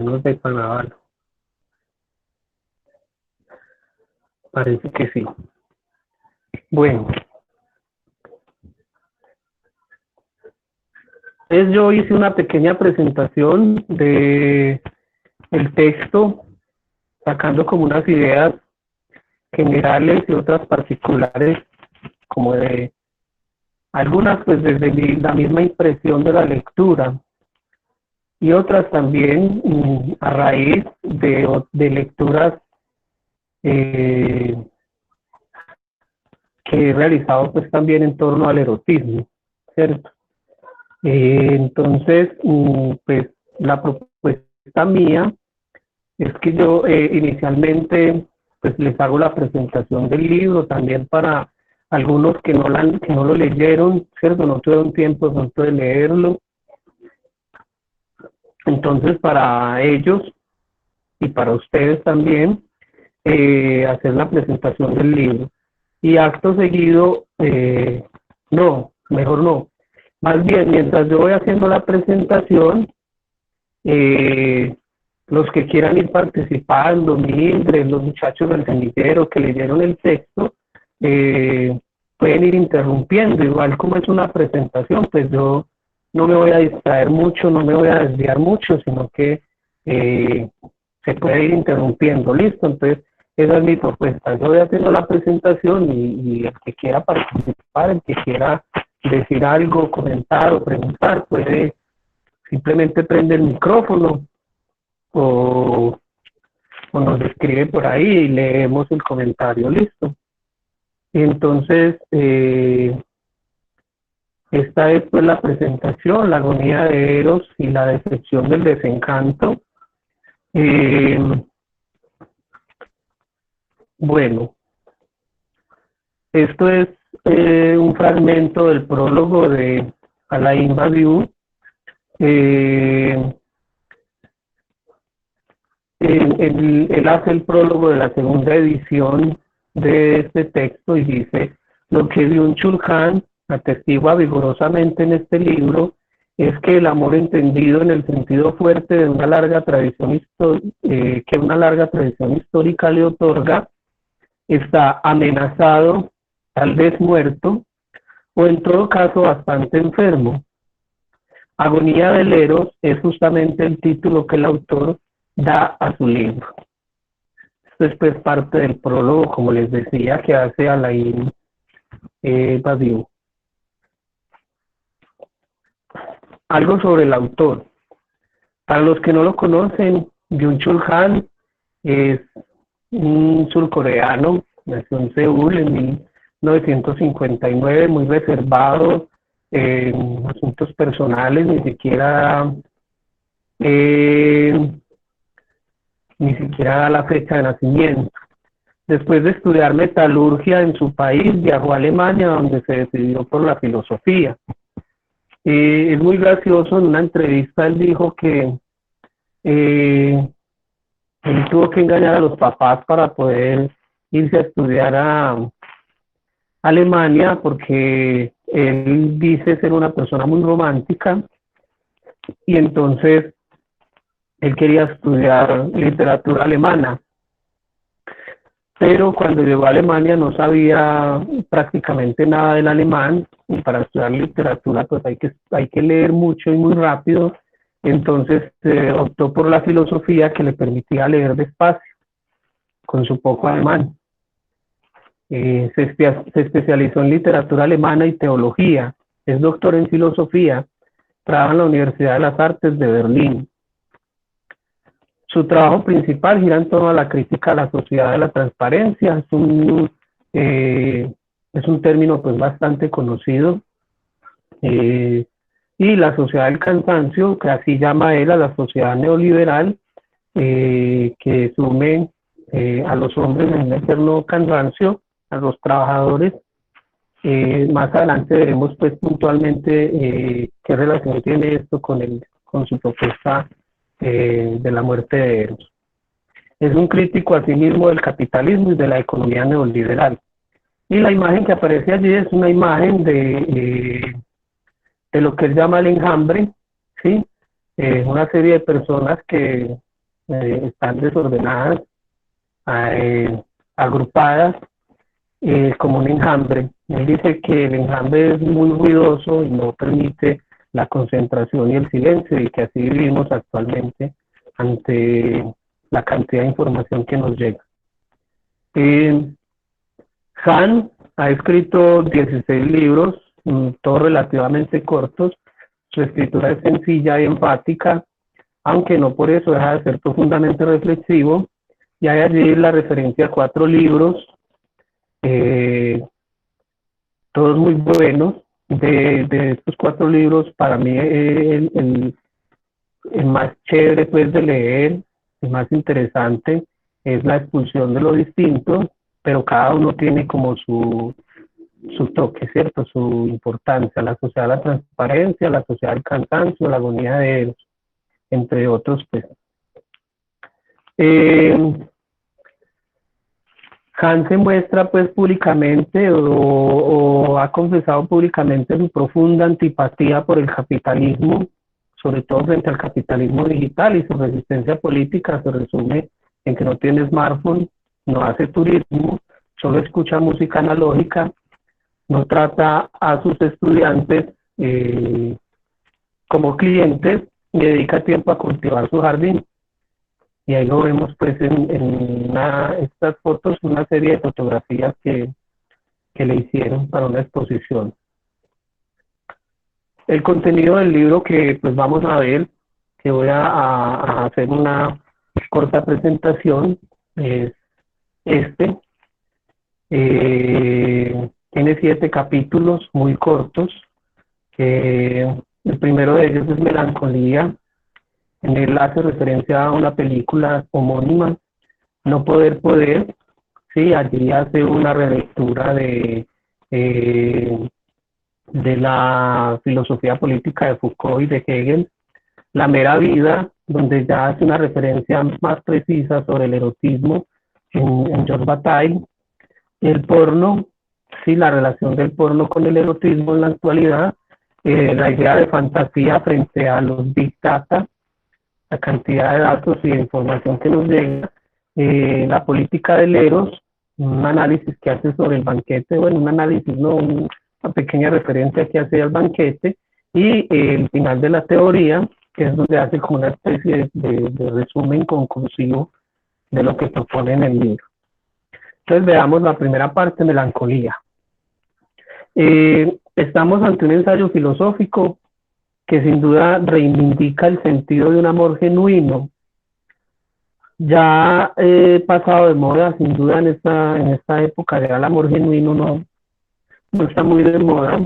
menos de Panavalo. Parece que sí. Bueno, entonces yo hice una pequeña presentación de el texto, sacando como unas ideas generales y otras particulares, como de algunas pues desde la misma impresión de la lectura y otras también a raíz de lecturas eh, que he realizado pues también en torno al erotismo, ¿cierto? Entonces, pues la propuesta mía es que yo inicialmente pues les hago la presentación del libro también para algunos que no lo leyeron, ¿cierto? No tuvieron tiempo de pronto de leerlo. Entonces, para ellos y para ustedes también, hacer la presentación del libro. Y acto seguido, no, mejor no. Más bien, mientras yo voy haciendo la presentación, eh, los que quieran ir participando, Mildred, los muchachos del semillero que leyeron el texto, eh, pueden ir interrumpiendo, igual como es una presentación, pues yo no me voy a distraer mucho, no me voy a desviar mucho, sino que se puede ir interrumpiendo, listo, entonces esa es mi propuesta, yo voy haciendo la presentación y el que quiera participar, el que quiera decir algo, comentar o preguntar, puede simplemente prende el micrófono o, o nos escribe por ahí y leemos el comentario, listo. Y entonces, esta es pues la presentación, la agonía de Eros y la decepción del desencanto. Eh, bueno, esto es un fragmento del prólogo de Alain Badiou. Eh, él hace el prólogo de la segunda edición de este texto y dice: lo que Byung-Chul Han atestigua vigorosamente en este libro es que el amor entendido en el sentido fuerte de una larga tradición que una larga tradición histórica le otorga está amenazado, tal vez muerto, o en todo caso bastante enfermo. Agonía del Eros es justamente el título que el autor da a su libro. Esto es pues parte del prólogo, como les decía, que hace Alain Badiou. Algo sobre el autor. Para los que no lo conocen, Byung-Chul Han es un surcoreano, nació en Seúl en 1959, muy reservado en asuntos personales, eh, ni siquiera da la fecha de nacimiento. Después de estudiar metalurgia en su país, viajó a Alemania, donde se decidió por la filosofía. Es muy gracioso, en una entrevista él dijo que él tuvo que engañar a los papás para poder irse a estudiar a Alemania, porque él dice ser una persona muy romántica y entonces él quería estudiar literatura alemana. Pero cuando llegó a Alemania no sabía prácticamente nada del alemán, y para estudiar literatura pues hay que leer mucho y muy rápido, entonces optó por la filosofía, que le permitía leer despacio, con su poco alemán. Se especializó en literatura alemana y teología, es doctor en filosofía, trabaja en la Universidad de las Artes de Berlín. Su trabajo principal gira en torno a la crítica a la sociedad de la transparencia. Es un término pues bastante conocido. Y la sociedad del cansancio, que así llama él a la sociedad neoliberal, que sume a los hombres en un eterno cansancio, a los trabajadores. Más adelante veremos pues puntualmente qué relación tiene esto con su propuesta de la muerte de Eros. Es un crítico asimismo del capitalismo y de la economía neoliberal. Y la imagen que aparece allí es una imagen de lo que él llama el enjambre, ¿sí? Una serie de personas que están desordenadas, agrupadas como un enjambre. Él dice que el enjambre es muy ruidoso y no permite la concentración y el silencio, y que así vivimos actualmente ante la cantidad de información que nos llega. Han ha escrito 16 libros, todos relativamente cortos. Su escritura es sencilla y empática, aunque no por eso deja de ser profundamente reflexivo, y hay allí la referencia a 4 libros, todos muy buenos. De estos 4 libros, para mí el más chévere pues de leer, el más interesante, es La expulsión de lo distinto, pero cada uno tiene como su toque, ¿cierto? Su importancia: la sociedad de la transparencia, la sociedad del cansancio, la agonía de Eros, entre otros, pues. Kant se muestra pues públicamente, o ha confesado públicamente, su profunda antipatía por el capitalismo, sobre todo frente al capitalismo digital, y su resistencia política se resume en que no tiene smartphone, no hace turismo, solo escucha música analógica, no trata a sus estudiantes como clientes, y dedica tiempo a cultivar su jardín. Y ahí lo vemos pues en estas fotos, una serie de fotografías que le hicieron para una exposición. El contenido del libro que pues vamos a ver, que voy a hacer una corta presentación, es este. Tiene 7 capítulos muy cortos. El primero de ellos es Melancolía. En él hace referencia a una película homónima, No Poder Poder. Sí, allí hace una relectura de la filosofía política de Foucault y de Hegel. La mera vida, donde ya hace una referencia más precisa sobre el erotismo en Georges Bataille. El porno, sí, la relación del porno con el erotismo en la actualidad, la idea de fantasía frente a los big data, la cantidad de datos y de información que nos llega, la política del Eros, un análisis que hace sobre el banquete, bueno, un análisis, no, una pequeña referencia que hace al banquete, y el final de la teoría, que es donde hace como una especie de resumen conclusivo de lo que propone en el libro. Entonces veamos la primera parte, Melancolía. Estamos ante un ensayo filosófico que sin duda reivindica el sentido de un amor genuino, ya pasado de moda, sin duda en esta época ya el amor genuino no está muy de moda,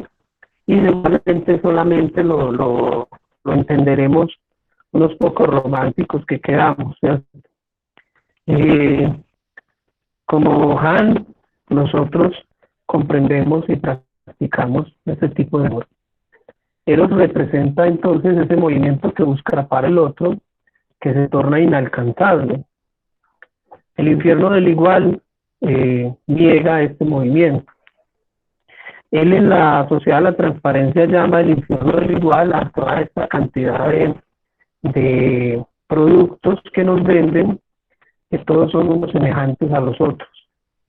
y seguramente solamente lo entenderemos unos pocos románticos que quedamos, ¿cierto? Como Han, nosotros comprendemos y practicamos ese tipo de amor. Eros representa entonces ese movimiento que busca atrapar el otro, que se torna inalcanzable. El infierno del igual niega este movimiento. Él en la sociedad de la transparencia llama el infierno del igual a toda esta cantidad de productos que nos venden, que todos son unos semejantes a los otros,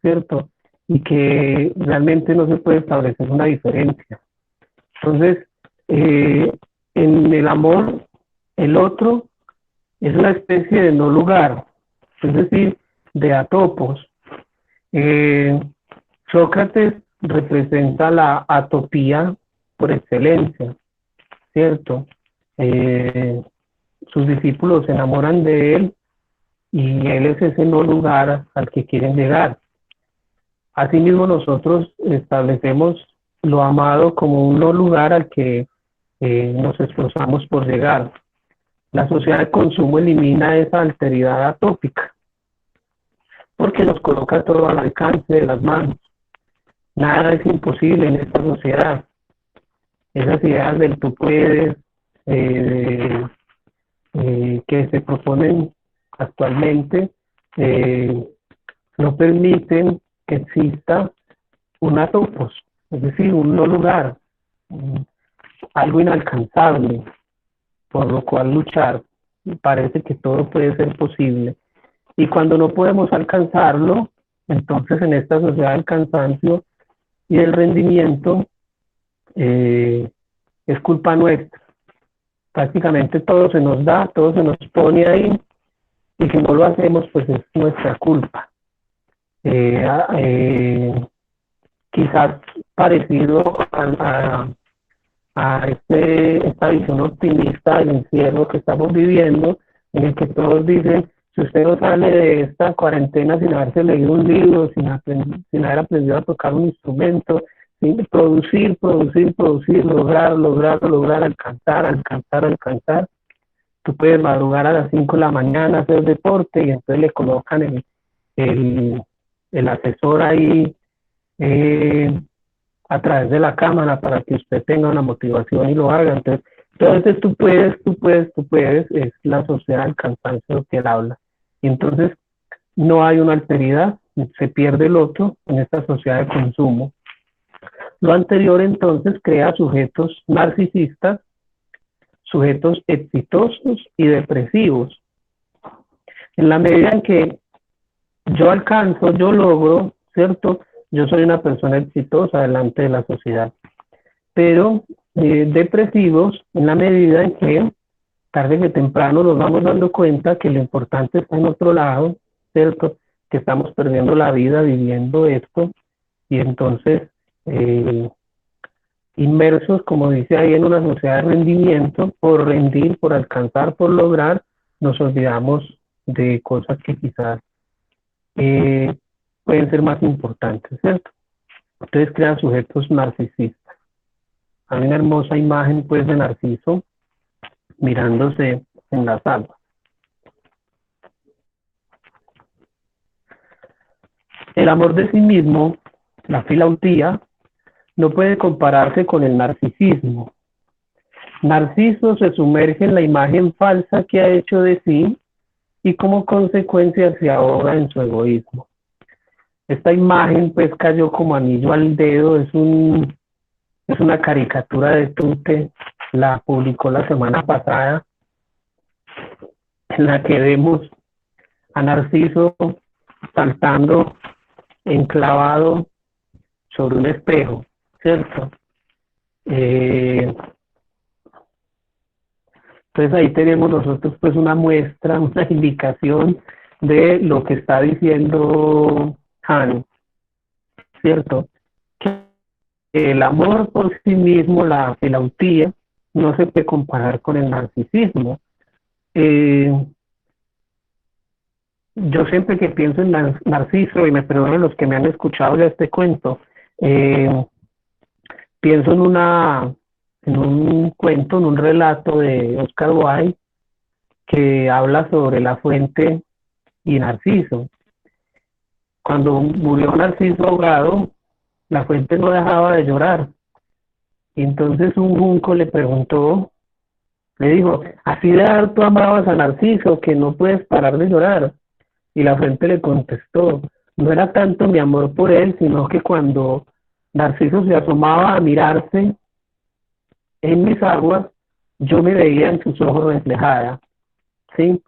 ¿cierto? Y que realmente no se puede establecer una diferencia. Entonces, en el amor, el otro es una especie de no lugar, es decir, de atopos. Sócrates representa la atopía por excelencia, ¿cierto? Sus discípulos se enamoran de él, y él es ese no lugar al que quieren llegar. Asimismo, nosotros establecemos lo amado como un no lugar al que nos esforzamos por llegar. La sociedad de consumo elimina esa alteridad atópica, porque nos coloca todo al alcance de las manos. Nada es imposible en esta sociedad. Esas ideas del tú puedes, que se proponen actualmente, no permiten que exista un atopos, es decir, un no lugar, algo inalcanzable por lo cual luchar. parece que todo puede ser posible. Y cuando no podemos alcanzarlo, entonces en esta sociedad del cansancio y del rendimiento, eh, es culpa nuestra. Prácticamente todo se nos da, todo se nos pone ahí, y si no lo hacemos, pues es nuestra culpa. Eh, eh, Quizás parecido a esta visión optimista del encierro que estamos viviendo, en el que todos dicen, si usted no sale de esta cuarentena sin haberse leído un libro, sin haber aprendido a tocar un instrumento, sin producir, lograr, alcanzar, tú puedes madrugar a las 5 de la mañana, hacer deporte, y entonces le colocan el, el asesor ahí, a través de la cámara, para que usted tenga una motivación y lo haga. Entonces tú puedes, es la sociedad del cansancio que él habla. Y entonces no hay una alteridad, se pierde el otro en esta sociedad de consumo. Lo anterior entonces crea sujetos narcisistas, sujetos exitosos y depresivos. En la medida en que yo alcanzo, yo logro, ¿cierto? Yo soy una persona exitosa delante de la sociedad, pero depresivos en la medida en que tarde que temprano nos vamos dando cuenta que lo importante está en otro lado, ¿cierto? Que estamos perdiendo la vida viviendo esto, y entonces inmersos, como dice ahí, en una sociedad de rendimiento, por rendir, por alcanzar, por lograr, nos olvidamos de cosas que quizás pueden ser más importantes, ¿cierto? Entonces crean sujetos narcisistas. Hay una hermosa imagen, pues, de Narciso mirándose en las aguas. El amor de sí mismo, la filautía, no puede compararse con el narcisismo. Narciso se sumerge en la imagen falsa que ha hecho de sí y como consecuencia se ahoga en su egoísmo. Esta imagen pues cayó como anillo al dedo, es una caricatura de Tute, la publicó la semana pasada, en la que vemos a Narciso saltando enclavado sobre un espejo, ¿cierto? Entonces ahí tenemos nosotros pues una muestra, una indicación de lo que está diciendo Han, ¿cierto? Que el amor por sí mismo, la filautía, no se puede comparar con el narcisismo. Yo siempre que pienso en Narciso, y me perdonen los que me han escuchado ya este cuento, pienso en un cuento, en un relato de Oscar Wilde, que habla sobre la fuente y Narciso. Cuando murió Narciso ahogado, la fuente no dejaba de llorar. Y entonces un junco le preguntó, le dijo, así de harto amabas a Narciso que no puedes parar de llorar. Y la fuente le contestó, no era tanto mi amor por él, sino que cuando Narciso se asomaba a mirarse en mis aguas, yo me veía en sus ojos reflejada. ¿Sí?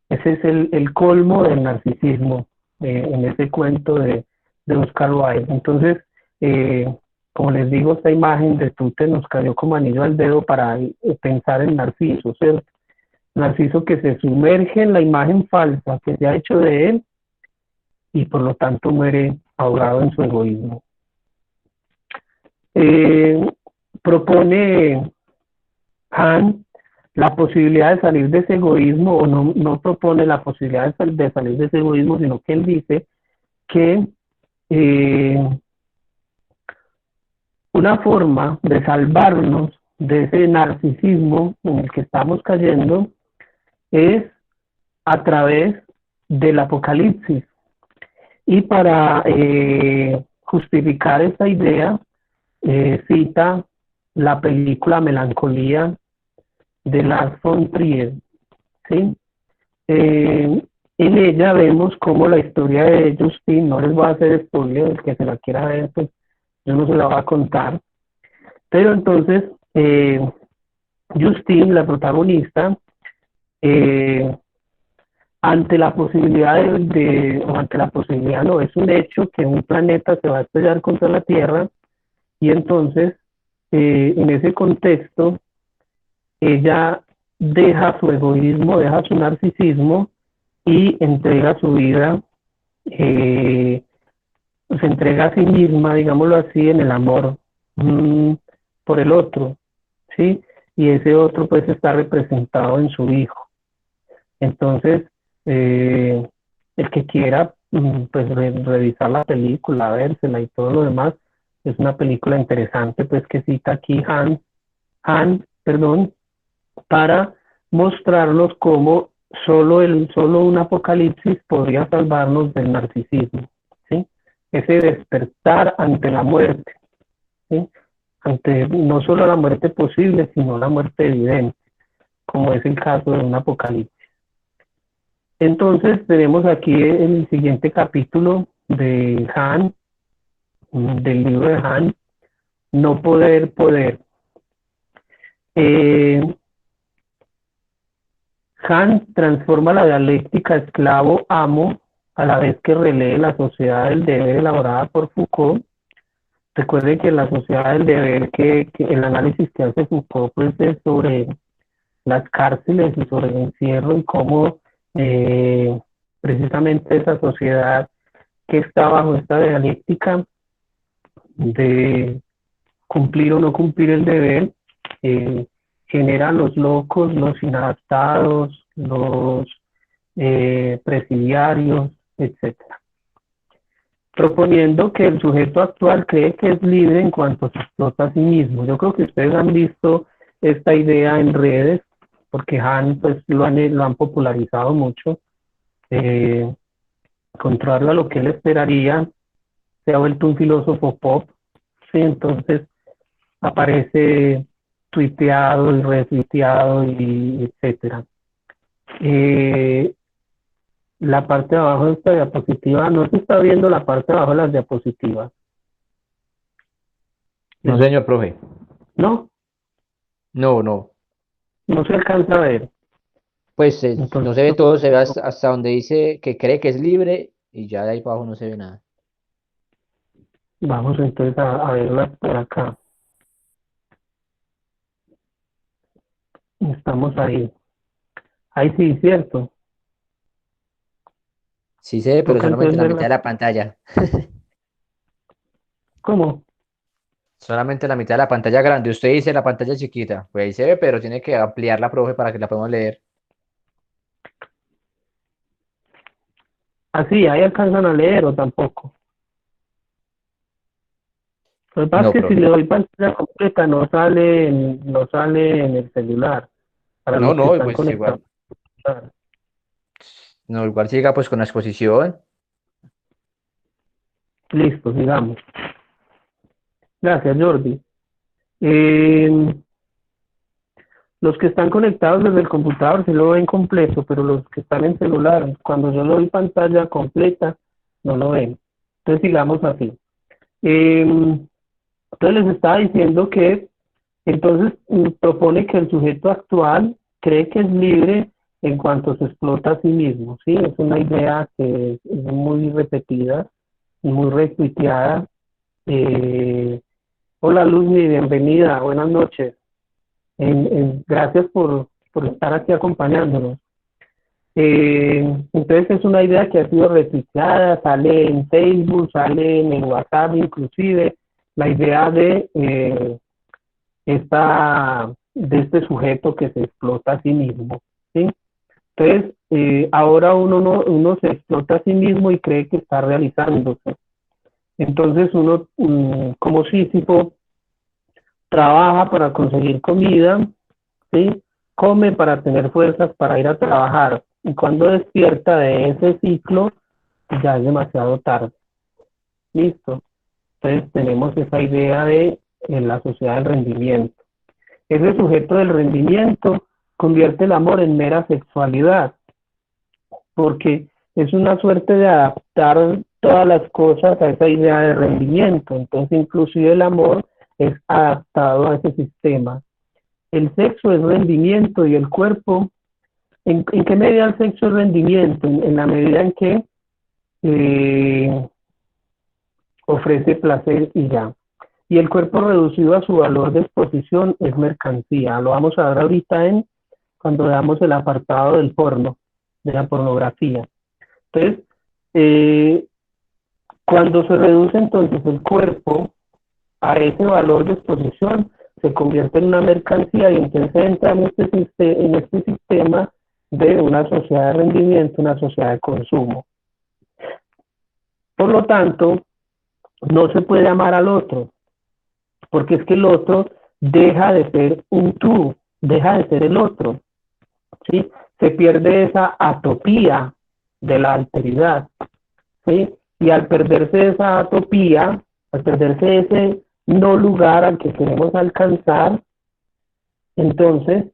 Ese es el colmo del narcisismo, en ese cuento de Oscar Wilde. Entonces, como les digo, esta imagen de Tute nos cayó como anillo al dedo para pensar en Narciso, ¿cierto? Narciso que se sumerge en la imagen falsa que se ha hecho de él y por lo tanto muere ahogado en su egoísmo. Propone Han la posibilidad de salir de ese egoísmo, o no propone la posibilidad de salir de ese egoísmo, sino que él dice que una forma de salvarnos de ese narcisismo en el que estamos cayendo es a través del apocalipsis. Y para justificar esta idea, cita la película Melancolía de Lars von Trier, ¿sí? En ella vemos cómo la historia de Justin, no les voy a hacer spoiler, el que se la quiera ver, pues yo no se la voy a contar, pero entonces Justin, la protagonista, eh, ante la posibilidad o ante la posibilidad, no, es un hecho que un planeta se va a estrellar contra la Tierra y entonces, en ese contexto, ella deja su egoísmo, deja su narcisismo y entrega su vida, eh, se entrega a sí misma, digámoslo así, en el amor mmm, por el otro, ¿sí? Y ese otro pues está representado en su hijo. Entonces, el que quiera pues revisar la película, vérsela y todo lo demás, es una película interesante pues que cita aquí perdón, para mostrarnos cómo solo un apocalipsis podría salvarnos del narcisismo, ¿sí? Ese despertar ante la muerte, ¿sí? Ante no solo la muerte posible, sino la muerte evidente, como es el caso de un apocalipsis. Entonces tenemos aquí el siguiente capítulo de Han, del libro de Han, No Poder, Poder. Eh, Han transforma la dialéctica esclavo-amo a la vez que relee la sociedad del deber elaborada por Foucault. Recuerde que la sociedad del deber, que el análisis que hace Foucault pues, es sobre las cárceles y sobre el encierro y cómo precisamente esa sociedad que está bajo esta dialéctica de cumplir o no cumplir el deber, eh, genera los locos, los inadaptados, los presidiarios, etcétera, proponiendo que el sujeto actual cree que es libre en cuanto se explota a sí mismo. Yo creo que ustedes han visto esta idea en redes, porque Han pues lo han popularizado mucho, eh, contrario a lo que él esperaría, se ha vuelto un filósofo pop, ¿sí? Entonces aparece tuiteado y retuiteado y etcétera. La parte de abajo de esta diapositiva, no se está viendo la parte de abajo de las diapositivas. No, señor profe. No, No, no. no se alcanza a ver. Pues no Entonces, se ve todo, se ve hasta donde dice que cree que es libre y ya de ahí para abajo no se ve nada. vamos entonces a verlas por acá. Estamos ahí. Ahí sí, cierto. Sí se ve, pero Toca solamente entonces la mitad verlas. de la pantalla. ¿Cómo? Solamente la mitad de la pantalla grande. Usted dice la pantalla chiquita. Pues ahí se ve, pero tiene que ampliarla, profe, para que la podamos leer. Así, ahí alcanzan a leer o tampoco. Lo que pasa No, es que si profe. le doy pantalla completa no sale en el celular, para No, los que no, están pues conectados. igual. No, igual siga pues con la exposición. Listo, sigamos. Gracias, Jordi. Eh, los que están conectados desde el computador sí lo ven completo, pero los que están en celular, cuando yo le doy pantalla completa, no lo ven. Entonces sigamos así. Entonces les estaba diciendo que entonces propone que el sujeto actual cree que es libre en cuanto se explota a sí mismo, ¿sí? Es una idea que es muy repetida y muy retuiteada. Eh, Hola Luzmi, bienvenida, buenas noches. Gracias por estar aquí acompañándonos. Entonces es una idea que ha sido retuiteada, sale en Facebook, sale en el WhatsApp inclusive, la idea de este sujeto que se explota a sí mismo, ¿sí? Entonces, ahora uno se explota a sí mismo y cree que está realizándose. Entonces uno, como Sísifo, trabaja para conseguir comida, ¿sí? Come para tener fuerzas para ir a trabajar. Y cuando despierta de ese ciclo, ya es demasiado tarde. Listo. Entonces tenemos esa idea de la sociedad del rendimiento. Ese sujeto del rendimiento convierte el amor en mera sexualidad, porque es una suerte de adaptar todas las cosas a esa idea de rendimiento. Entonces, inclusive el amor es adaptado a ese sistema. El sexo es rendimiento y el cuerpo ¿En qué medida el sexo es rendimiento? En la medida en que ofrece placer y ya. Y el cuerpo reducido a su valor de exposición es mercancía. Lo vamos a ver ahorita cuando veamos el apartado del porno, de la pornografía. Entonces, cuando se reduce entonces el cuerpo a ese valor de exposición, se convierte en una mercancía y entonces entra en este sistema de una sociedad de rendimiento, una sociedad de consumo. Por lo tanto, no se puede amar al otro, porque es que el otro deja de ser un tú, deja de ser el otro, ¿sí? Se pierde esa atopía de la alteridad, ¿sí? Y al perderse esa atopía, al perderse ese no lugar al que queremos alcanzar, entonces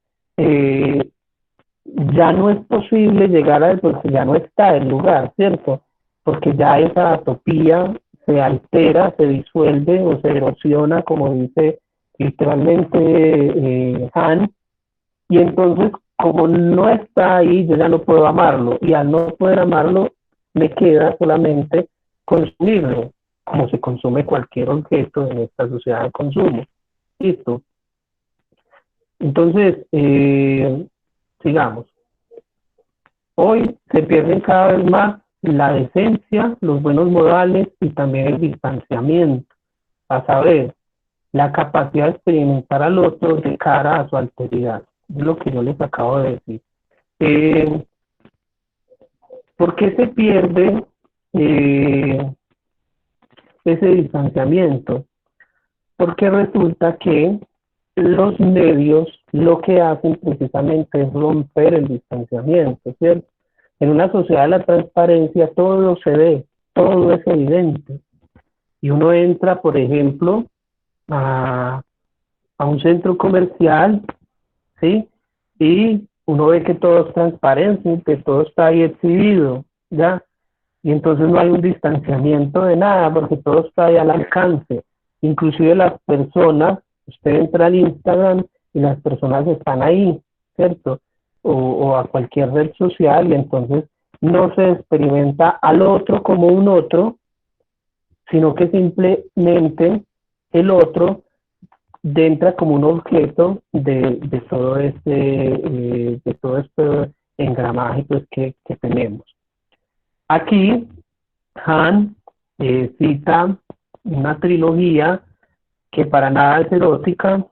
ya no es posible llegar a él porque ya no está el lugar, ¿cierto? Porque ya esa atopía se altera, se disuelve o se erosiona, como dice literalmente Han, y entonces como no está ahí, yo ya no puedo amarlo, y al no poder amarlo, me queda solamente consumirlo, como se consume cualquier objeto en esta sociedad de consumo. ¿Listo? Entonces, sigamos. Hoy se pierden cada vez más la decencia, los buenos modales y también el distanciamiento, a saber, la capacidad de experimentar al otro de cara a su alteridad. Es lo que yo les acabo de decir. ¿Por qué se pierde ese distanciamiento? Porque resulta que los medios lo que hacen precisamente es romper el distanciamiento, ¿cierto? En una sociedad de la transparencia todo se ve, todo es evidente. Y uno entra, por ejemplo, a un centro comercial, ¿sí? Y uno ve que todo es transparente, que todo está ahí exhibido, ¿ya? Y entonces no hay un distanciamiento de nada, porque todo está ahí al alcance. Inclusive las personas, usted entra al Instagram y las personas están ahí, ¿cierto? O a cualquier red social y entonces no se experimenta al otro como un otro, sino que simplemente el otro entra como un objeto de todo este engramaje pues, que tenemos. Aquí Han cita una trilogía que para nada es erótica,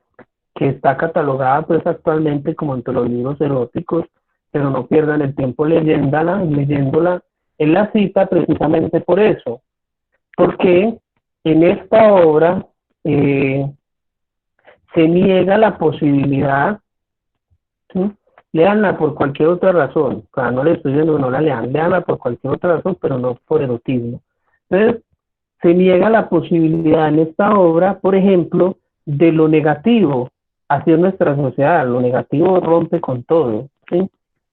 que está catalogada pues actualmente como entre los libros eróticos, pero no pierdan el tiempo leyéndola. Él la cita precisamente por eso, porque en esta obra se niega la posibilidad, ¿sí? Léanla por cualquier otra razón, o sea, no le estoy diciendo no la lean, léanla por cualquier otra razón, pero no por erotismo. Entonces, se niega la posibilidad en esta obra, por ejemplo, de lo negativo hacia nuestra sociedad. Lo negativo rompe con todo, ¿sí?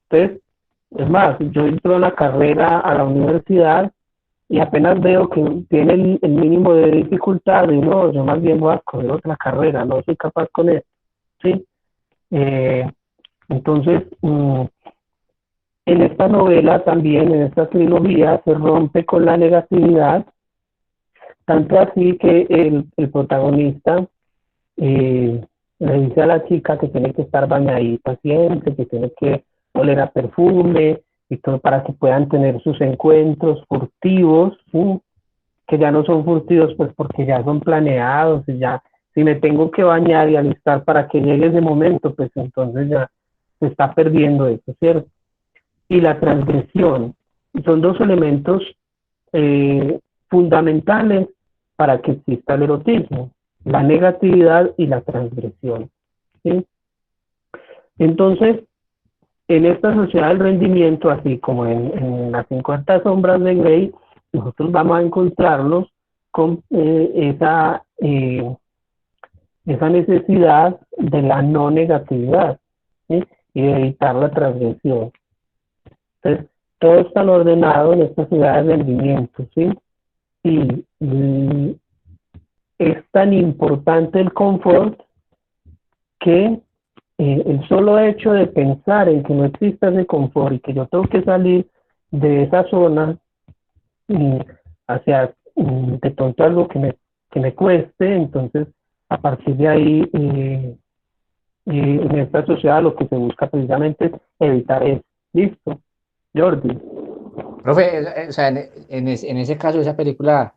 Entonces, es más, yo entro a la carrera a la universidad y apenas veo que tiene el mínimo de dificultad y no, yo más bien voy a escoger otra carrera, no soy capaz con eso, ¿sí? Entonces, en esta novela también, en esta trilogía, se rompe con la negatividad, tanto así que el protagonista le dice a la chica que tiene que estar bañadita siempre, que tiene que oler a perfume y todo para que puedan tener sus encuentros furtivos, ¿sí? Que ya no son furtivos pues porque ya son planeados y ya si me tengo que bañar y alistar para que llegue ese momento, pues entonces ya se está perdiendo eso, ¿cierto? Y la transgresión son dos elementos fundamentales para que exista el erotismo, la negatividad y la transgresión, ¿sí? Entonces, en esta sociedad del rendimiento, así como en las 50 sombras de Grey, nosotros vamos a encontrarnos con esa necesidad de la no negatividad, ¿sí? Y de evitar la transgresión. Entonces, todo está ordenado en esta sociedad de rendimiento, ¿sí? Y es tan importante el confort que el solo hecho de pensar en que no existe ese confort y que yo tengo que salir de esa zona hacia de pronto algo que me cueste, entonces a partir de ahí en esta sociedad lo que se busca precisamente es evitar eso. ¿Listo? Jordi. Profe, o sea, en ese caso, esa película,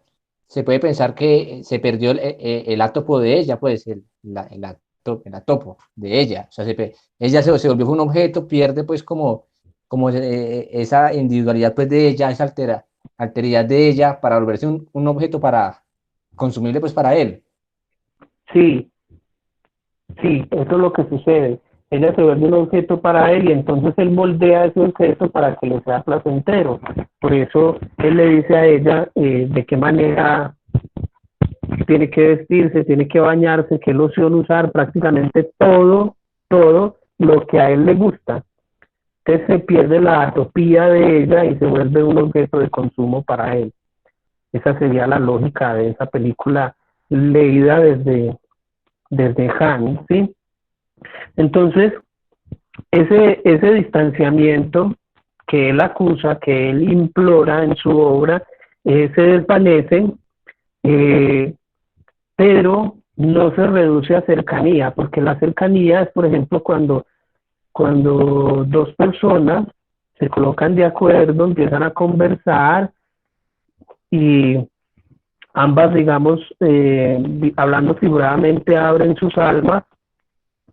se puede pensar que se perdió el átopo de ella, pues, el atopo de ella. O sea, ella se volvió un objeto, pierde, pues, como esa individualidad, pues, de ella, esa alteridad de ella, para volverse un objeto para consumible, pues, para él. Sí, sí, eso es lo que sucede. Ella se vuelve un objeto para él y entonces él moldea ese objeto para que le sea placentero. Por eso él le dice a ella de qué manera tiene que vestirse, tiene que bañarse, qué loción usar, prácticamente todo lo que a él le gusta. Entonces se pierde la atopía de ella y se vuelve un objeto de consumo para él. Esa sería la lógica de esa película leída desde Han, ¿sí? Entonces, ese distanciamiento que él acusa, que él implora en su obra, se desvanece, eh, pero no se reduce a cercanía, porque la cercanía es, por ejemplo, cuando dos personas se colocan de acuerdo, empiezan a conversar y ambas, digamos, hablando figuradamente, abren sus almas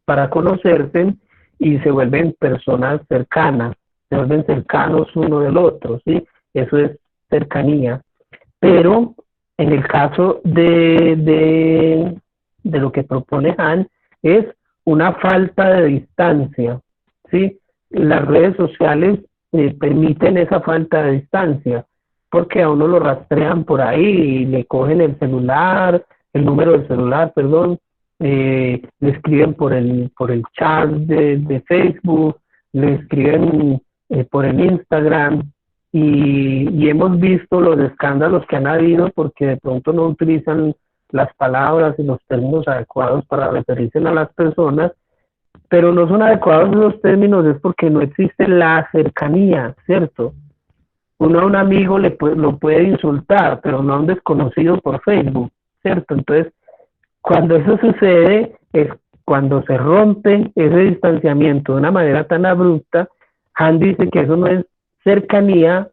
para conocerse y se vuelven personas cercanas, se vuelven cercanos uno del otro, ¿sí? Eso es cercanía. Pero en el caso de lo que propone Han, es una falta de distancia, ¿sí? Las redes sociales permiten esa falta de distancia, porque a uno lo rastrean por ahí y le cogen el celular, el número del celular, perdón, le escriben por el chat de Facebook, le escriben por el Instagram, y hemos visto los escándalos que han habido porque de pronto no utilizan las palabras y los términos adecuados para referirse a las personas, pero no son adecuados los términos es porque no existe la cercanía, ¿cierto? Uno a un amigo lo puede insultar, pero no a un desconocido por Facebook, ¿cierto? Entonces, cuando eso sucede es cuando se rompe ese distanciamiento de una manera tan abrupta. Han dice que eso no es cercanía,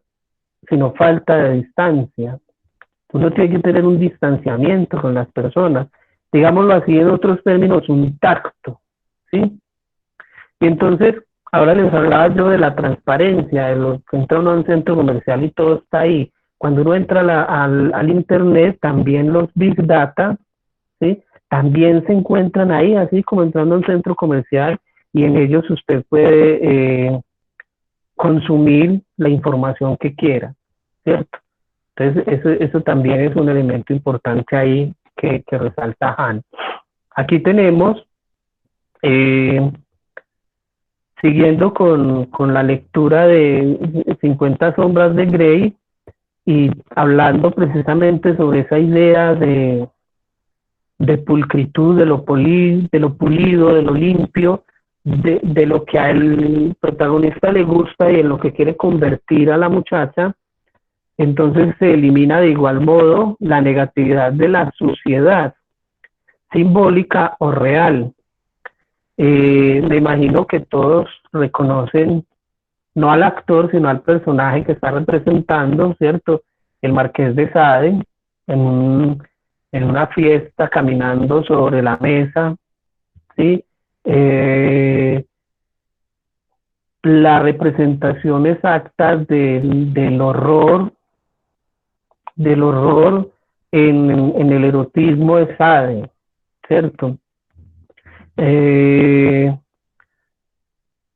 sino falta de distancia. Uno tiene que tener un distanciamiento con las personas, digámoslo así en otros términos, un tacto, ¿sí? Y entonces, ahora les hablaba yo de la transparencia, de los que entra uno a un centro comercial y todo está ahí. Cuando uno entra al internet, también los big data, ¿sí? También se encuentran ahí, así como entrando a un centro comercial, y en ellos usted puede consumir la información que quiera, ¿cierto? Entonces, eso también es un elemento importante ahí que resalta Han. Aquí tenemos, eh, siguiendo con la lectura de 50 sombras de Grey y hablando precisamente sobre esa idea de pulcritud, de lo pulido, de lo limpio, de lo que al protagonista le gusta y en lo que quiere convertir a la muchacha. Entonces se elimina de igual modo la negatividad de la suciedad, simbólica o real. Me imagino que todos reconocen no al actor, sino al personaje que está representando, ¿cierto? El Marqués de Sade, en, un, en una fiesta caminando sobre la mesa, ¿sí? La representación exacta del horror en el erotismo de Sade, ¿cierto? Eh,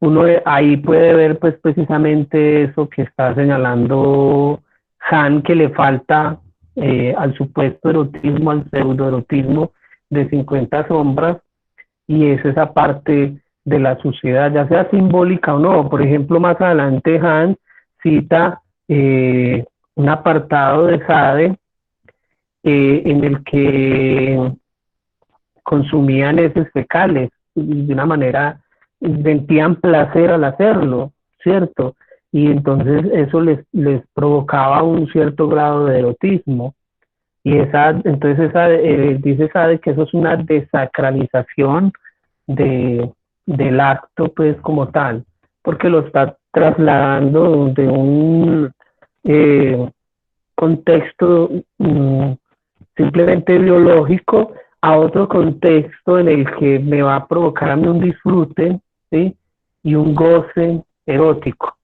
Uno ahí puede ver pues precisamente eso que está señalando Han, que le falta al supuesto erotismo, al pseudoerotismo de 50 sombras, y es esa parte de la suciedad, ya sea simbólica o no. Por ejemplo, más adelante Han cita un apartado de Sade en el que consumían heces fecales de una manera sentían placer al hacerlo, ¿cierto? Y entonces eso les provocaba un cierto grado de erotismo. Y dice Sade que eso es una desacralización del acto, pues, como tal, porque lo está trasladando de un eh, contexto simplemente biológico a otro contexto en el que me va a provocar a mí un disfrute, ¿sí? Y un goce erótico.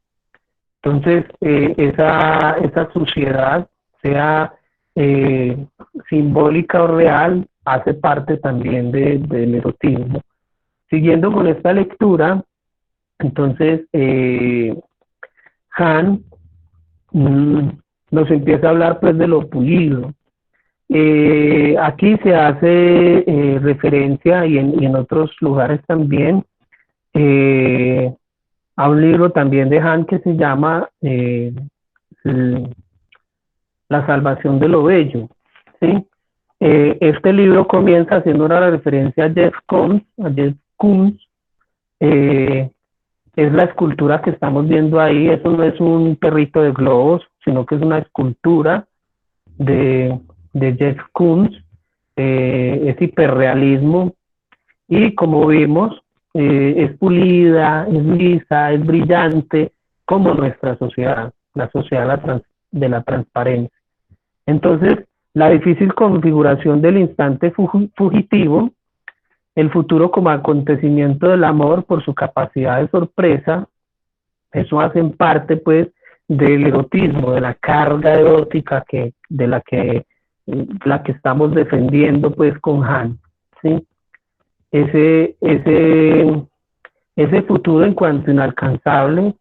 Entonces, esa suciedad, sea eh, simbólica o real, hace parte también del erotismo. Siguiendo con esta lectura, entonces Han mm, nos empieza a hablar pues de lo pulido. Aquí se hace referencia y en otros lugares también eh, a un libro también de Han que se llama La salvación de lo bello, ¿sí? Este libro comienza haciendo una referencia a Jeff Koons, eh, es la escultura que estamos viendo ahí, eso no es un perrito de globos, sino que es una escultura de, de Jeff Koons, es hiperrealismo y como vimos, es pulida, es lisa, es brillante, como nuestra sociedad, la sociedad de la transparencia. Entonces, la difícil configuración del instante fugitivo, el futuro como acontecimiento del amor por su capacidad de sorpresa, eso hace parte pues del erotismo, de la carga erótica la que estamos defendiendo pues con Han, ¿sí? Ese, ese, ese futuro en cuanto inalcanzable,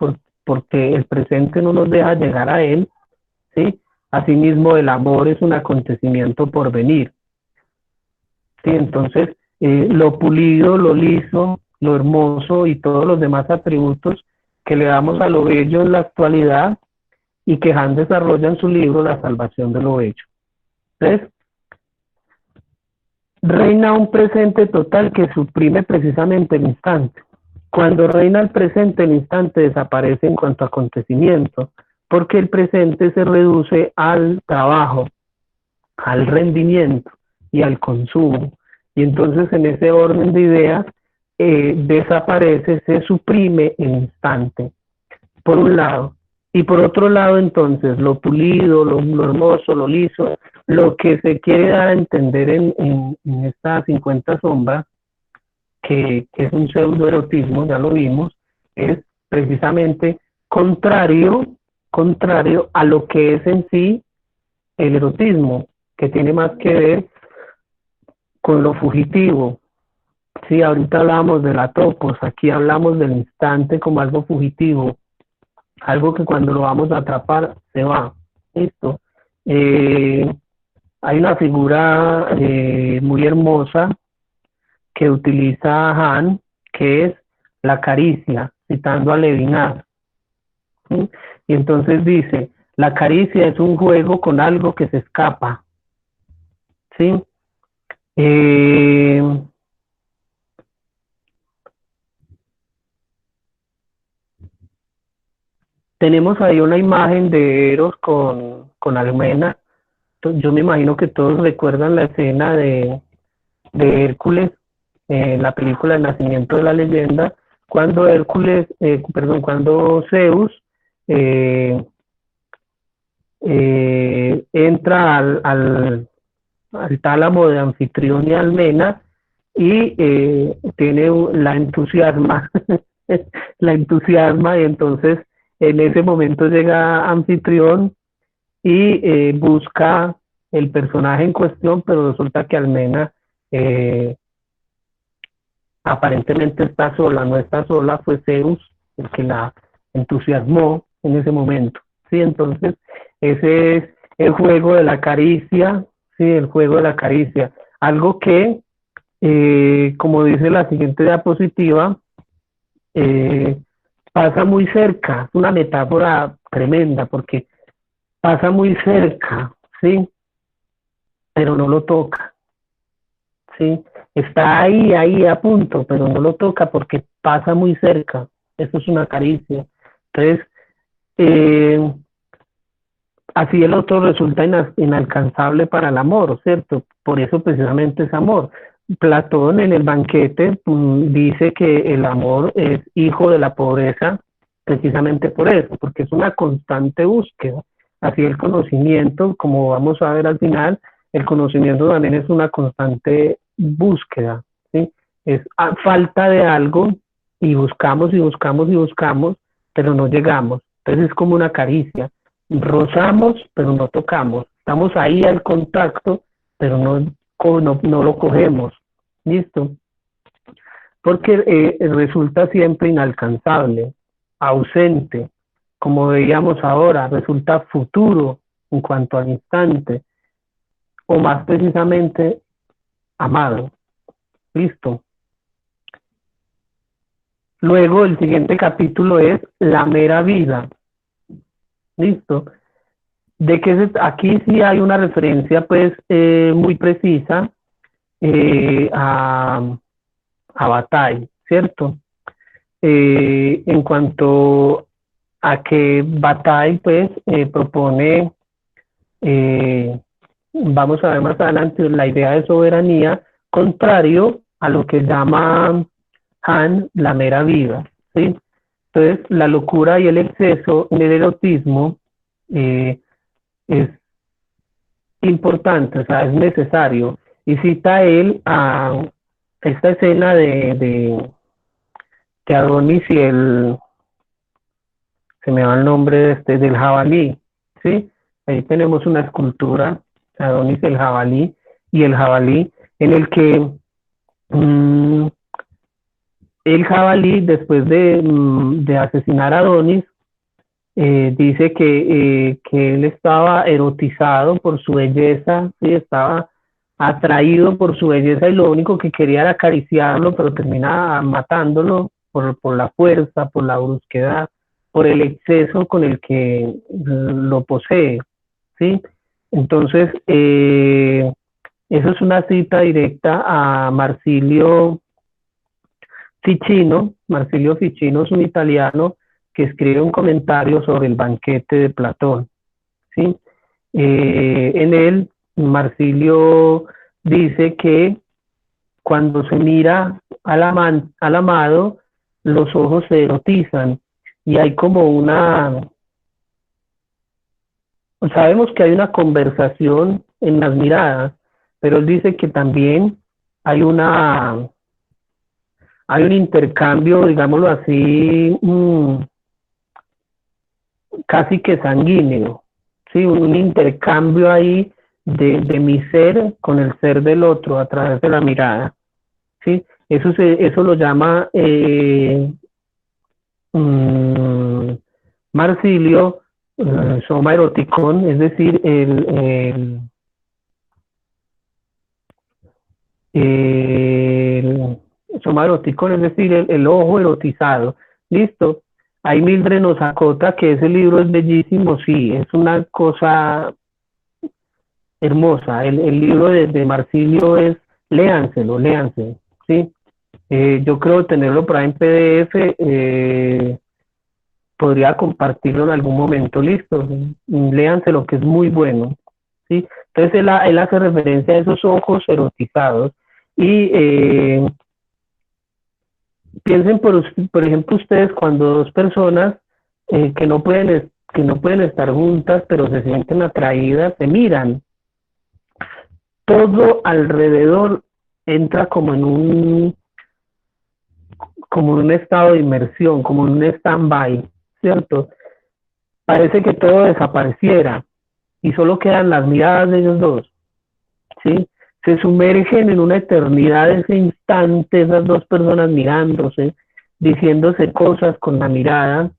porque el presente no nos deja llegar a él, ¿sí? Asimismo, el amor es un acontecimiento por venir, ¿sí? Entonces, lo pulido, lo liso, lo hermoso y todos los demás atributos que le damos a lo bello en la actualidad y que Han desarrolla en su libro La salvación de lo bello. Entonces, reina un presente total que suprime precisamente el instante. Cuando reina el presente, el instante desaparece en cuanto a acontecimiento, porque el presente se reduce al trabajo, al rendimiento y al consumo. Y entonces en ese orden de ideas desaparece, se suprime el instante, por un lado. Y por otro lado, entonces, lo pulido, lo hermoso, lo liso, lo que se quiere dar a entender en estas 50 sombras, que es un pseudoerotismo, ya lo vimos, es precisamente contrario a lo que es en sí el erotismo, que tiene más que ver con lo fugitivo. Sí, ahorita hablamos de la topos, aquí hablamos del instante como algo fugitivo, algo que cuando lo vamos a atrapar se va. Listo. Eh, Hay una figura muy hermosa que utiliza Han, que es la caricia, citando a Levinas. ¿Sí? Y entonces dice, la caricia es un juego con algo que se escapa. ¿Sí? Eh, Tenemos ahí una imagen de Eros con Almena. Yo me imagino que todos recuerdan la escena de Hércules, la película El nacimiento de la leyenda, cuando cuando Zeus eh, entra al tálamo de Anfitrión y Almena y la entusiasma, la entusiasma y entonces en ese momento llega Anfitrión y busca el personaje en cuestión, pero resulta que Almena aparentemente está sola, no está sola, fue Zeus el que la entusiasmó en ese momento, ¿sí? Entonces, ese es el juego de la caricia, ¿sí? El juego de la caricia, algo que, como dice la siguiente diapositiva, eh, pasa muy cerca, es una metáfora tremenda, porque pasa muy cerca, ¿sí? Pero no lo toca, ¿sí? Está ahí a punto, pero no lo toca porque pasa muy cerca. Eso es una caricia. Entonces, eh, así el otro resulta inalcanzable para el amor, ¿cierto? Por eso precisamente es amor. Platón en el banquete dice que el amor es hijo de la pobreza, precisamente por eso, porque es una constante búsqueda. Así el conocimiento, como vamos a ver al final, el conocimiento también es una constante búsqueda, ¿sí? Es falta de algo y buscamos y buscamos y buscamos, pero no llegamos. Entonces es como una caricia, rozamos, pero no tocamos. Estamos ahí al contacto, pero no lo cogemos. ¿Listo? Porque resulta siempre inalcanzable, ausente, como veíamos ahora, resulta futuro en cuanto al instante, o más precisamente, amado. ¿Listo? Luego el siguiente capítulo es la mera vida. ¿Listo? Aquí sí hay una referencia pues muy precisa a Bataille, ¿cierto? En cuanto a que Bataille pues propone, vamos a ver más adelante, la idea de soberanía, contrario a lo que llama Han la mera vida, ¿sí? Entonces, la locura y el exceso en el erotismo es importante, o sea, es necesario. Y cita él a esta escena de Adonis y se me va el nombre del jabalí, ¿sí? Ahí tenemos una escultura, Adonis el jabalí, y el jabalí, en el que el jabalí, después de asesinar a Adonis, dice que él estaba erotizado por su belleza, ¿sí? Estaba atraído por su belleza y lo único que quería era acariciarlo, pero termina matándolo por la fuerza, por la brusquedad, por el exceso con el que lo posee, ¿sí? Entonces, eso es una cita directa a Marsilio Ficino es un italiano que escribe un comentario sobre el banquete de Platón, ¿sí? En él, Marsilio dice que cuando se mira al amado, los ojos se erotizan y hay como sabemos que hay una conversación en las miradas, pero él dice que también hay hay un intercambio, digámoslo así, casi que sanguíneo, ¿sí? Un intercambio ahí de mi ser con el ser del otro a través de la mirada, ¿sí? Eso lo llama Marsilio soma eroticón, es decir, el soma eroticón, es decir, el ojo erotizado. ¿Listo? Ahí Mildred nos acota que ese libro es bellísimo, sí, es una cosa hermosa. El libro de Marsilio es, léanselo, ¿sí? Yo creo tenerlo por ahí en PDF, podría compartirlo en algún momento, listo, léanselo que es muy bueno, ¿sí? Entonces él hace referencia a esos ojos erotizados y piensen por ejemplo ustedes cuando dos personas que no pueden estar juntas pero se sienten atraídas, se miran, todo alrededor entra como en un estado de inmersión, como en un stand-by, ¿cierto? Parece que todo desapareciera y solo quedan las miradas de ellos dos, ¿sí? Se sumergen en una eternidad de ese instante, esas dos personas mirándose, diciéndose cosas con la mirada,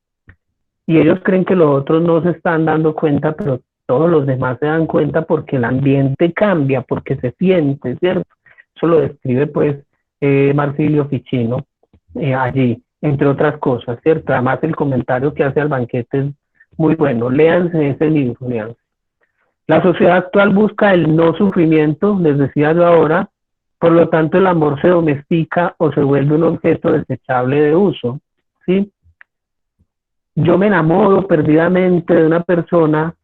y ellos creen que los otros no se están dando cuenta, pero todos los demás se dan cuenta porque el ambiente cambia, porque se siente, ¿cierto? Eso lo describe pues Marsilio Ficino allí, entre otras cosas, ¿cierto? Además el comentario que hace al banquete es muy bueno, léanse ese libro, léanse. La sociedad actual busca el no sufrimiento, les decía yo ahora, Por lo tanto, el amor se domestica o se vuelve un objeto desechable de uso, ¿sí? Yo me enamoro perdidamente de una persona,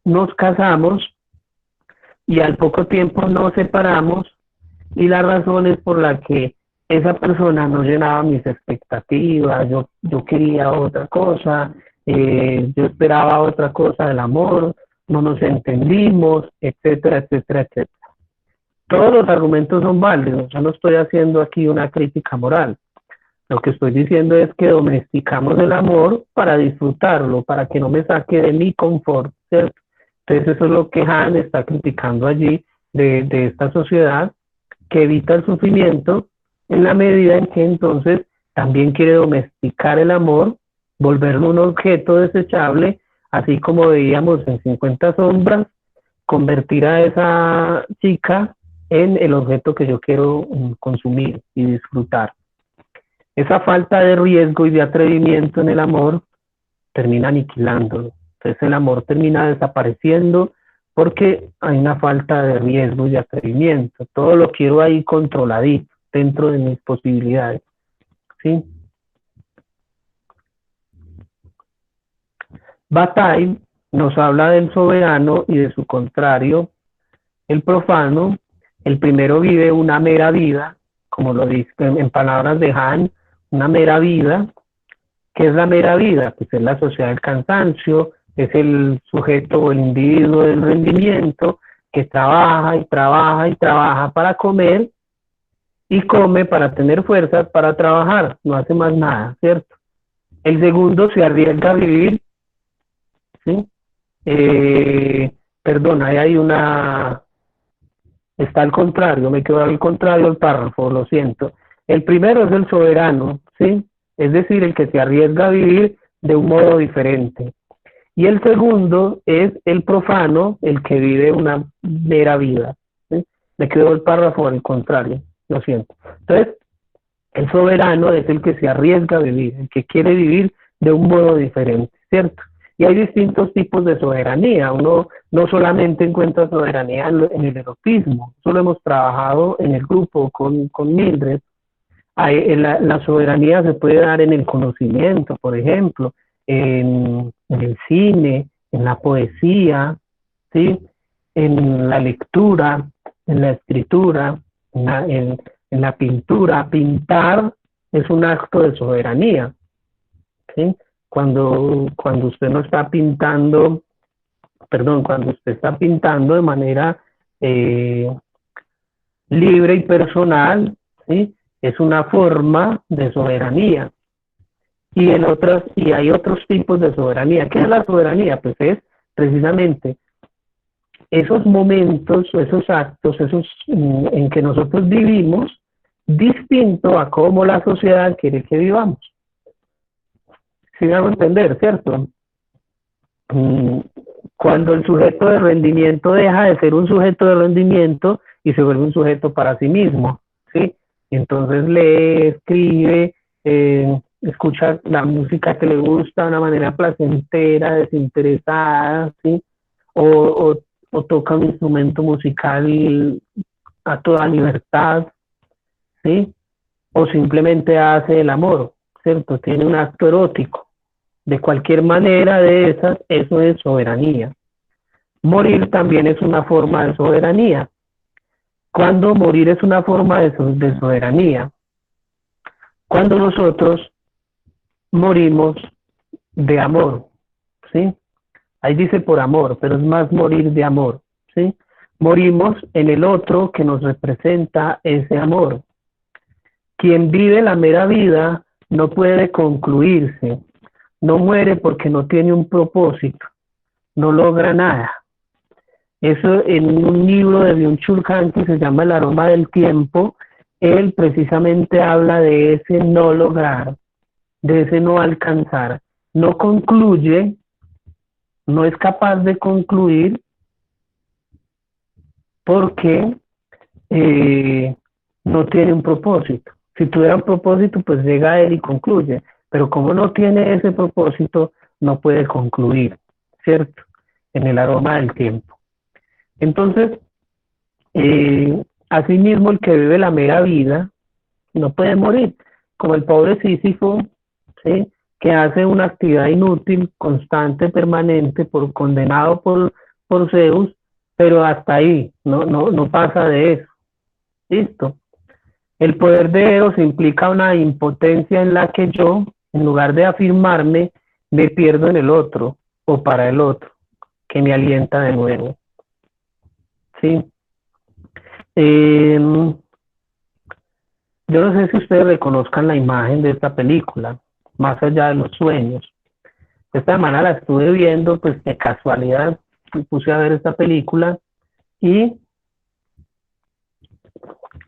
nos casamos y al poco tiempo nos separamos, y la razón es por la que esa persona no llenaba mis expectativas, yo quería otra cosa, yo esperaba otra cosa del amor, no nos entendimos, etcétera, etcétera, etcétera. Todos los argumentos son válidos, yo no estoy haciendo aquí una crítica moral. Lo que estoy diciendo es que domesticamos el amor para disfrutarlo, para que no me saque de mi confort, ¿cierto? Entonces eso es lo que Han está criticando allí de esta sociedad que evita el sufrimiento en la medida en que entonces también quiere domesticar el amor, volverlo un objeto desechable, así como veíamos en 50 sombras, convertir a esa chica en el objeto que yo quiero consumir y disfrutar. Esa falta de riesgo y de atrevimiento en el amor termina aniquilándolo. Entonces el amor termina desapareciendo porque hay una falta de riesgo y de atrevimiento. Todo lo quiero ahí controladito, dentro de mis posibilidades, ¿sí? Bataille nos habla del soberano y de su contrario, el profano. El primero vive una mera vida, como lo dice en palabras de Han, una mera vida. ¿Qué es la mera vida? Pues es la sociedad del cansancio, es el sujeto o el individuo del rendimiento que trabaja y trabaja y trabaja para comer y come para tener fuerzas para trabajar, no hace más nada, ¿cierto? El segundo se arriesga a vivir, ¿sí? Perdón, ahí hay una, está al contrario, me quedó al contrario el párrafo, lo siento. El primero es el soberano, ¿sí? Es decir, el que se arriesga a vivir de un modo diferente. Y el segundo es el profano, el que vive una mera vida, ¿sí? Me quedó el párrafo al contrario, lo siento. Entonces, el soberano es el que se arriesga a vivir, el que quiere vivir de un modo diferente, ¿cierto? Y hay distintos tipos de soberanía. Uno no solamente encuentra soberanía en el erotismo, eso lo hemos trabajado en el grupo con Mildred. La soberanía se puede dar en el conocimiento, por ejemplo, en el cine, en la poesía, ¿sí? En la lectura, en la escritura, en la pintura. Pintar es un acto de soberanía, ¿sí? Cuando usted no está pintando, perdón, cuando usted está pintando de manera libre y personal, ¿sí? Es una forma de soberanía. Y hay otros tipos de soberanía. ¿Qué es la soberanía? Pues es precisamente esos momentos, esos actos, en que nosotros vivimos distinto a cómo la sociedad quiere que vivamos. ¿Sí me hago entender, cierto? Cuando el sujeto de rendimiento deja de ser un sujeto de rendimiento y se vuelve un sujeto para sí mismo, ¿sí? Entonces lee, escribe, escucha la música que le gusta de una manera placentera, desinteresada, ¿sí? O toca un instrumento musical a toda libertad, ¿sí? O simplemente hace el amor, ¿cierto? Tiene un acto erótico. De cualquier manera de esas, eso es soberanía. Morir también es una forma de soberanía. Cuando morir es una forma de soberanía, cuando nosotros morimos de amor, ¿sí? Ahí dice por amor, pero es más morir de amor, ¿sí? Morimos en el otro que nos representa ese amor. Quien vive la mera vida no puede concluirse, no muere porque no tiene un propósito, no logra nada. Eso en un libro de Byung-Chul Han que se llama El aroma del tiempo, él precisamente habla de ese no lograr, de ese no alcanzar. No concluye, no es capaz de concluir porque no tiene un propósito. Si tuviera un propósito, pues llega a él y concluye. Pero como no tiene ese propósito, no puede concluir, ¿cierto? En el aroma del tiempo. Entonces, Asimismo, el que vive la mera vida no puede morir, como el pobre Sísifo, ¿sí? Que hace una actividad inútil, constante, permanente, condenado por Zeus, pero hasta ahí, no pasa de eso. Listo. El poder de Eros implica una impotencia en la que yo, en lugar de afirmarme, me pierdo en el otro o para el otro, que me alienta de nuevo. ¿Sí? Yo no sé si ustedes reconozcan la imagen de esta película, Más allá de los sueños. Esta semana la estuve viendo, pues de casualidad me puse a ver esta película y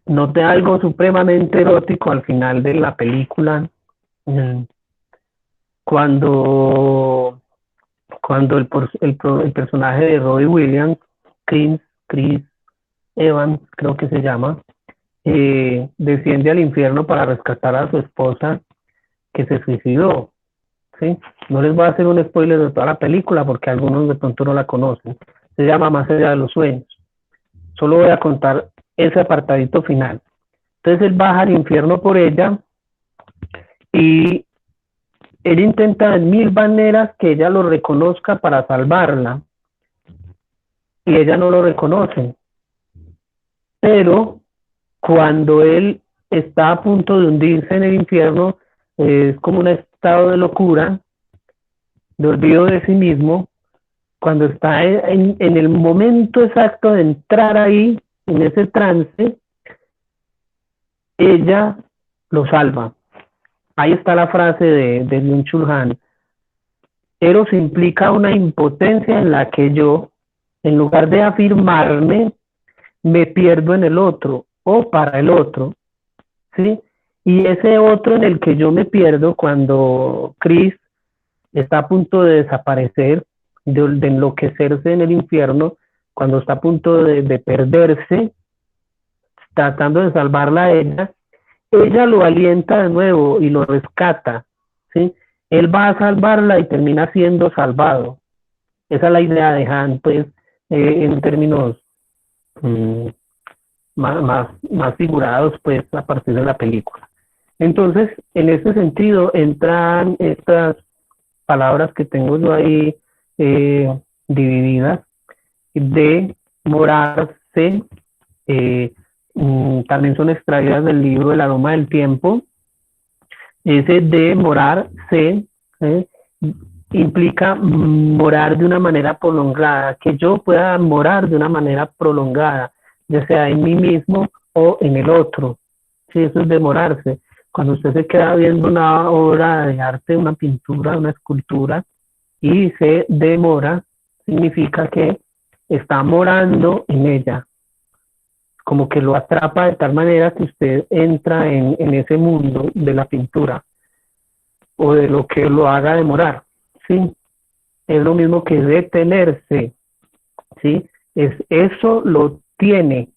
noté algo supremamente erótico al final de la película, cuando, cuando el personaje de Robbie Williams, Chris Evans, creo que se llama, desciende al infierno para rescatar a su esposa que se suicidó. ¿Sí? No les voy a hacer un spoiler de toda la película porque algunos de pronto no la conocen. Se llama Más allá de los sueños. Solo voy a contar ese apartadito final. Entonces él baja al infierno por ella y él intenta de mil maneras que ella lo reconozca para salvarla. Y ella no lo reconoce. Pero cuando él está a punto de hundirse en el infierno, es como un estado de locura, de olvido de sí mismo. Cuando está en el momento exacto de entrar ahí, en ese trance, ella lo salva. Ahí está la frase de Byung-Chul Han. Eros implica una impotencia en la que yo, en lugar de afirmarme, me pierdo en el otro o para el otro, ¿sí? Y ese otro en el que yo me pierdo cuando Chris está a punto de desaparecer, de enloquecerse en el infierno, cuando está a punto de perderse, tratando de salvarla a ella lo alienta de nuevo y lo rescata, ¿sí? Él va a salvarla y termina siendo salvado. Esa es la idea de Han, pues, en términos mmm, más figurados, pues, a partir de la película. Entonces, en ese sentido, entran estas palabras que tengo yo ahí divididas, de morarse, también son extraídas del libro El aroma del tiempo. Ese de morarse implica morar de una manera prolongada, que yo pueda morar de una manera prolongada, ya sea en mí mismo o en el otro. Sí, eso es demorarse. Cuando usted se queda viendo una obra de arte, una pintura, una escultura, y se demora, significa que está morando en ella, como que lo atrapa de tal manera que usted entra en ese mundo de la pintura o de lo que lo haga demorar, ¿sí? Es lo mismo que detenerse, ¿sí? Eso lo tiene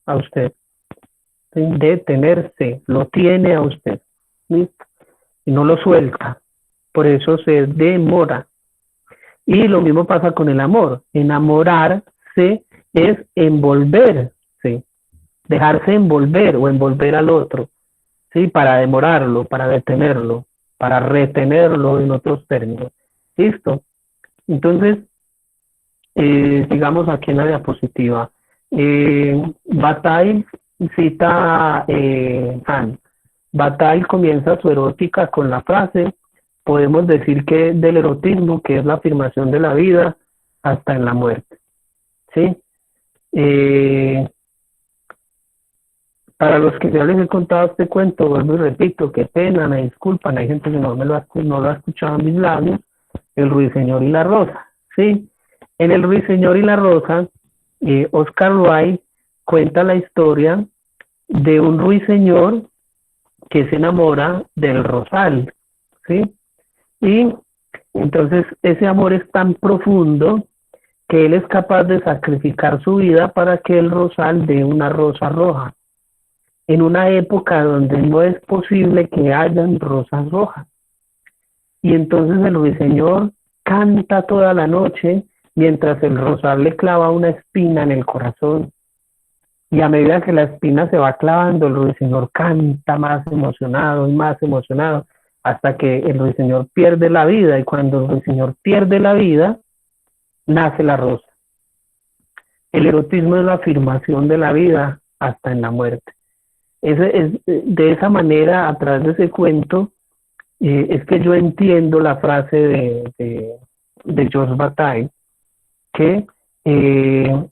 a usted, ¿sí? Detenerse, lo tiene a usted, ¿listo? Y no lo suelta, por eso se demora. Y lo mismo pasa con el amor. Enamorarse es envolverse, dejarse envolver o envolver al otro, ¿sí? Para demorarlo, para detenerlo, para retenerlo en otros términos. ¿Listo? Entonces, sigamos aquí en la diapositiva. Bataille cita Han. Bataille comienza su erótica con la frase: podemos decir que del erotismo, que es la afirmación de la vida, hasta en la muerte. ¿Sí? Para los que ya les he contado este cuento, vuelvo y repito, qué pena, me disculpan, hay gente que no lo ha escuchado en mis labios, El Ruiseñor y la Rosa. ¿Sí? En El Ruiseñor y la Rosa, Oscar Wilde cuenta la historia de un ruiseñor que se enamora del rosal, ¿sí? Y entonces ese amor es tan profundo que él es capaz de sacrificar su vida para que el rosal dé una rosa roja, en una época donde no es posible que hayan rosas rojas. Y entonces el ruiseñor canta toda la noche mientras el rosal le clava una espina en el corazón. y a medida que la espina se va clavando, el ruiseñor canta más emocionado y más emocionado, hasta que el ruiseñor pierde la vida, y cuando el ruiseñor pierde la vida, nace la rosa. El erotismo es la afirmación de la vida hasta en la muerte. De esa manera, a través de ese cuento, es que yo entiendo la frase de George Bataille, que, eh,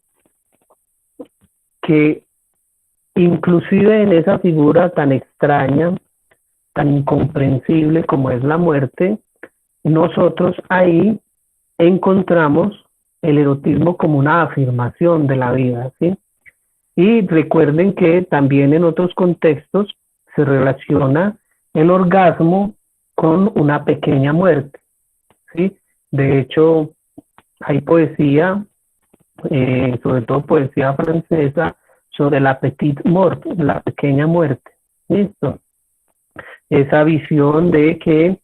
que inclusive en esa figura tan extraña, tan incomprensible como es la muerte, nosotros ahí encontramos el erotismo como una afirmación de la vida, ¿sí? Y recuerden que también en otros contextos se relaciona el orgasmo con una pequeña muerte, ¿sí? De hecho, hay poesía, sobre todo poesía francesa, sobre la petite mort, la pequeña muerte. ¿Listo? Esa visión de que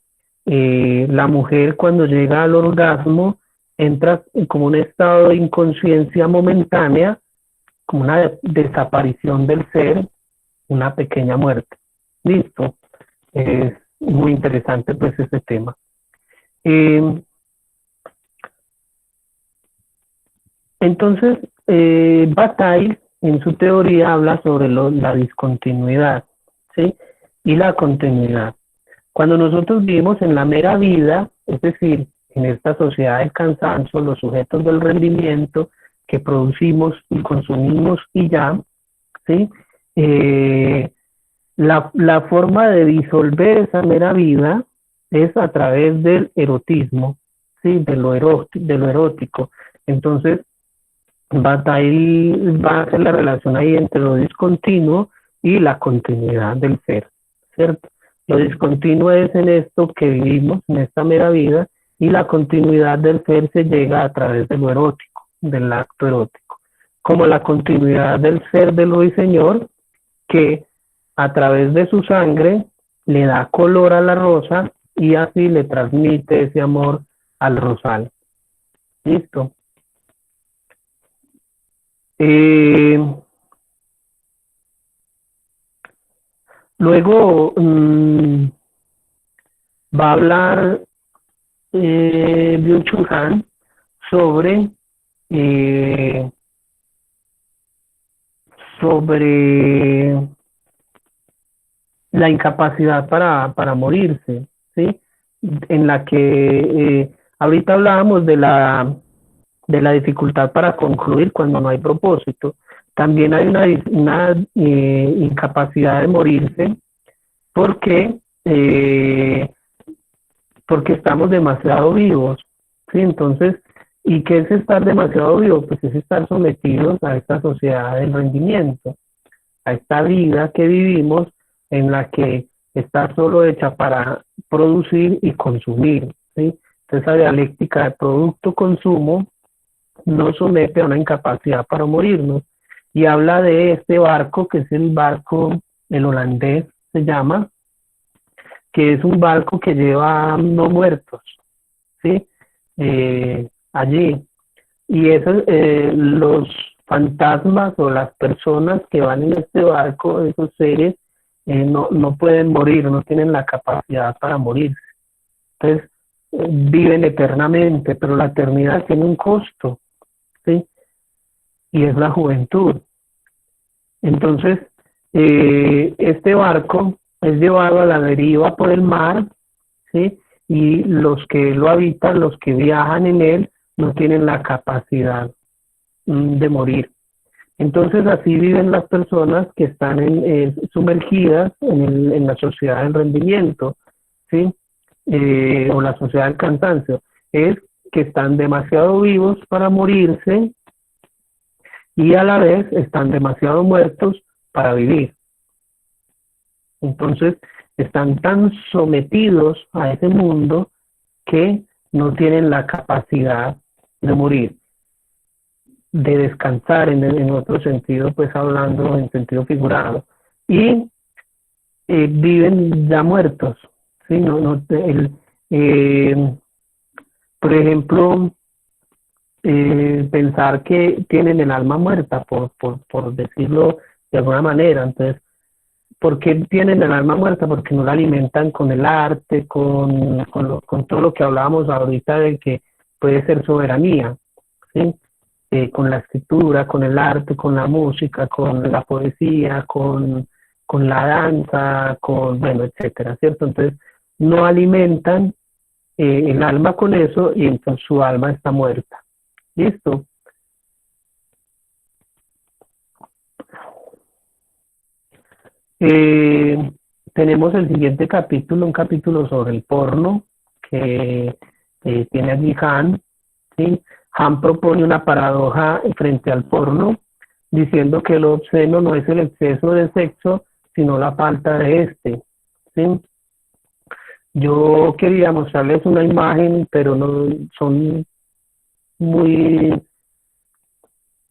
la mujer cuando llega al orgasmo entra como un estado de inconsciencia momentánea, como una desaparición del ser, una pequeña muerte. Listo. Es muy interesante pues ese tema. Entonces, Bataille en su teoría habla sobre la discontinuidad, ¿sí? Y la continuidad. Cuando nosotros vivimos en la mera vida, es decir, en esta sociedad del cansancio, los sujetos del rendimiento que producimos y consumimos y ya, ¿sí? La forma de disolver esa mera vida es a través del erotismo, ¿sí? De lo erótico. Entonces, va a hacer la relación ahí entre lo discontinuo y la continuidad del ser, ¿cierto? Lo discontinuo es en esto que vivimos, en esta mera vida, y la continuidad del ser se llega a través de lo erótico, del acto erótico. Como la continuidad del ser del ruiseñor, que a través de su sangre le da color a la rosa y así le transmite ese amor al rosal. ¿Listo? Luego va a hablar Byung-Chul Han sobre, eh, sobre la incapacidad para morirse, ¿sí? En la que ahorita hablábamos de la dificultad para concluir cuando no hay propósito. También hay una incapacidad de morirse porque, porque estamos demasiado vivos, ¿sí? Entonces, ¿y qué es estar demasiado vivo? Pues es estar sometidos a esta sociedad del rendimiento, a esta vida que vivimos en la que está solo hecha para producir y consumir, ¿sí? Entonces, esa dialéctica de producto-consumo nos somete a una incapacidad para morirnos. Y habla de este barco, que es el barco, el holandés se llama, que es un barco que lleva no muertos, ¿sí? Allí. Y esos, los fantasmas o las personas que van en este barco, esos seres, no pueden morir, no tienen la capacidad para morir. Entonces, viven eternamente, pero la eternidad tiene un costo, ¿sí? Y es la juventud. Entonces, este barco es llevado a la deriva por el mar, ¿sí? Y los que lo habitan, los que viajan en él, no tienen la capacidad de morir. Entonces, así viven las personas que están sumergidas en la sociedad del rendimiento, ¿sí? O la sociedad del cansancio. Es que están demasiado vivos para morirse y a la vez están demasiado muertos para vivir. Entonces, están tan sometidos a ese mundo que no tienen la capacidad de morir, de descansar en otro sentido, pues hablando en sentido figurado, y viven ya muertos, ¿sí? Por ejemplo, pensar que tienen el alma muerta, por decirlo de alguna manera. Entonces, ¿por qué tienen el alma muerta? Porque no la alimentan con el arte, con todo lo que hablábamos ahorita de que puede ser soberanía, ¿sí? Con la escritura, con el arte, con la música, con la poesía, con la danza, bueno, etcétera, ¿cierto? Entonces, no alimentan el alma con eso y entonces su alma está muerta. ¿Listo? Eh, Tenemos el siguiente capítulo, un capítulo sobre el porno que tiene aquí Han, ¿sí? Han propone una paradoja frente al porno, diciendo que lo obsceno no es el exceso de sexo, sino la falta de este, ¿sí? Yo quería mostrarles una imagen, pero no son muy,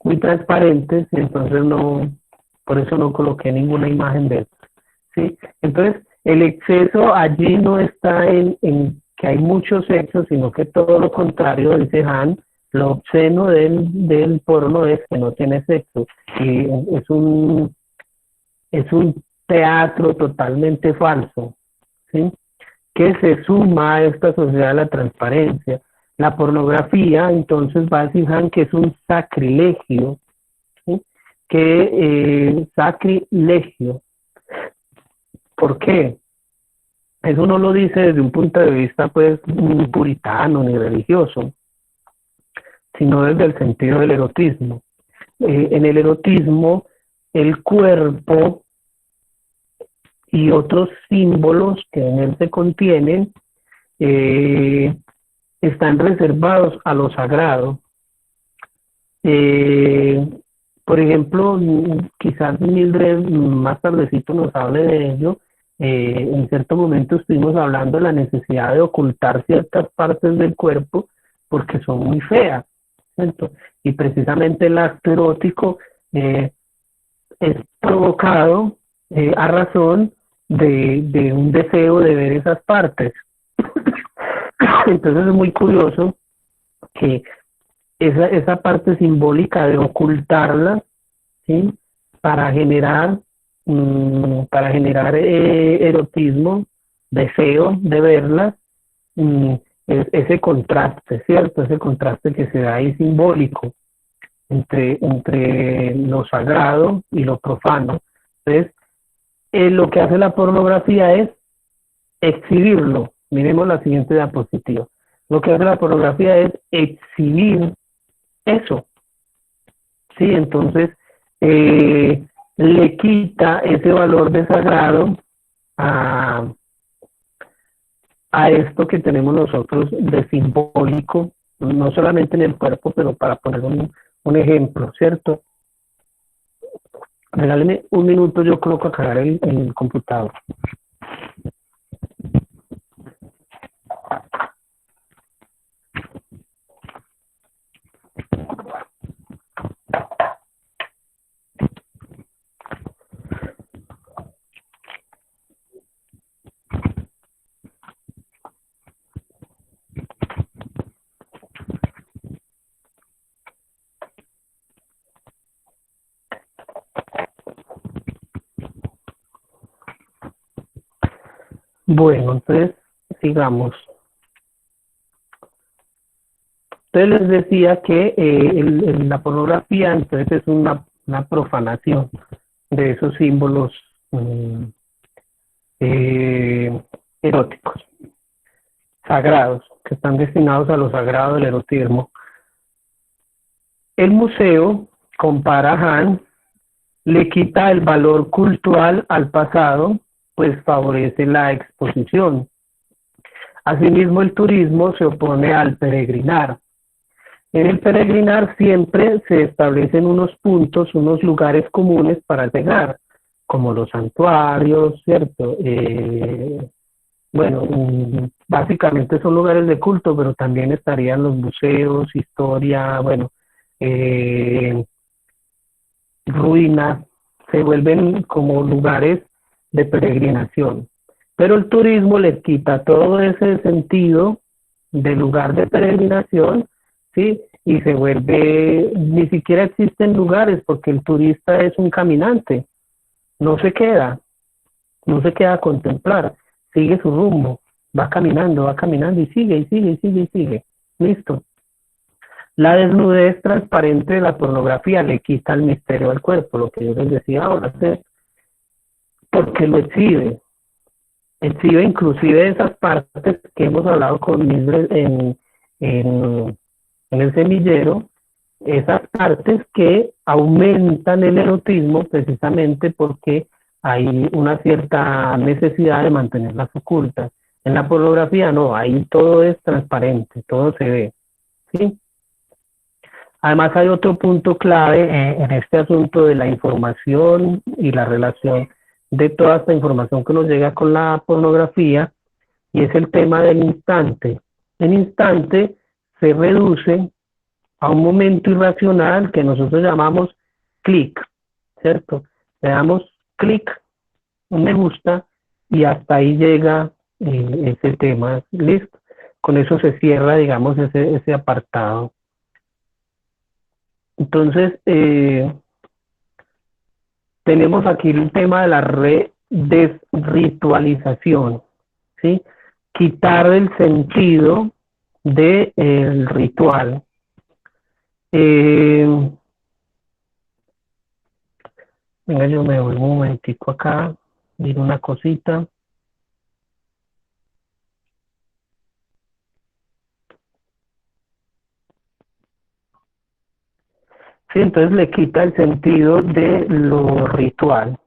muy transparentes, entonces no, por eso no coloqué ninguna imagen de eso, ¿sí? Entonces, el exceso allí no está en que hay mucho sexo, sino que todo lo contrario, dice Han, lo obsceno del porno es que no tiene sexo, y es un teatro totalmente falso, ¿sí? Que se suma a esta sociedad de la transparencia. La pornografía, entonces, va a decir Han que es un sacrilegio, ¿sí? Sacrilegio. ¿Por qué? Eso no lo dice desde un punto de vista, pues, ni puritano ni religioso, sino desde el sentido del erotismo. En el erotismo, el cuerpo y otros símbolos que en él se contienen están reservados a lo sagrado. Por ejemplo, quizás Mildred más tardecito nos hable de ello. En cierto momento estuvimos hablando de la necesidad de ocultar ciertas partes del cuerpo porque son muy feas, ¿cierto? Y precisamente el acto erótico es provocado a razón de un deseo de ver esas partes. Entonces es muy curioso que esa parte simbólica de ocultarla, ¿sí? Para generar erotismo, deseo de verlas, ese contraste, ¿cierto? Ese contraste que se da ahí simbólico entre lo sagrado y lo profano. Entonces, lo que hace la pornografía es exhibirlo. Miremos la siguiente diapositiva. Lo que hace la pornografía es exhibir eso. Sí, entonces le quita ese valor de sagrado a esto que tenemos nosotros de simbólico, no solamente en el cuerpo, pero para poner un ejemplo, ¿cierto? Regáleme un minuto, yo coloco a cargar el computador. Bueno, entonces, sigamos. Entonces les decía que la pornografía entonces es una profanación de esos símbolos eróticos, sagrados, que están destinados a lo sagrado del erotismo. El museo, compara Han, le quita el valor cultural al pasado, pues favorece la exposición. Asimismo, el turismo se opone al peregrinar. En el peregrinar siempre se establecen unos puntos, unos lugares comunes para llegar, como los santuarios, ¿cierto? Bueno, básicamente son lugares de culto, pero también estarían los museos, historia, bueno, ruinas, se vuelven como lugares de peregrinación. Pero el turismo les quita todo ese sentido de lugar de peregrinación, ¿sí? y se vuelve, ni siquiera existen lugares porque el turista es un caminante, no se queda, no se queda a contemplar, sigue su rumbo, va caminando y sigue, y sigue, y sigue, y sigue. Listo. La desnudez transparente de la pornografía le quita el misterio al cuerpo, lo que yo les decía ahora, ¿sí? Porque lo exhibe inclusive esas partes que hemos hablado con Mildred en el semillero, esas partes que aumentan el erotismo precisamente porque hay una cierta necesidad de mantenerlas ocultas. En la pornografía no, ahí todo es transparente, todo se ve, ¿sí? Además hay otro punto clave en este asunto de la información y la relación de toda esta información que nos llega con la pornografía, y es el tema del instante. El instante se reduce a un momento irracional que nosotros llamamos clic, ¿cierto? Le damos clic, un me gusta, y hasta ahí llega ese tema, listo. Con eso se cierra, digamos, ese apartado. Entonces, tenemos aquí el tema de la desritualización, ¿sí? Quitar el sentido del ritual. Venga, yo me voy un momentico acá, miro una cosita. Sí, entonces le quita el sentido de lo ritual.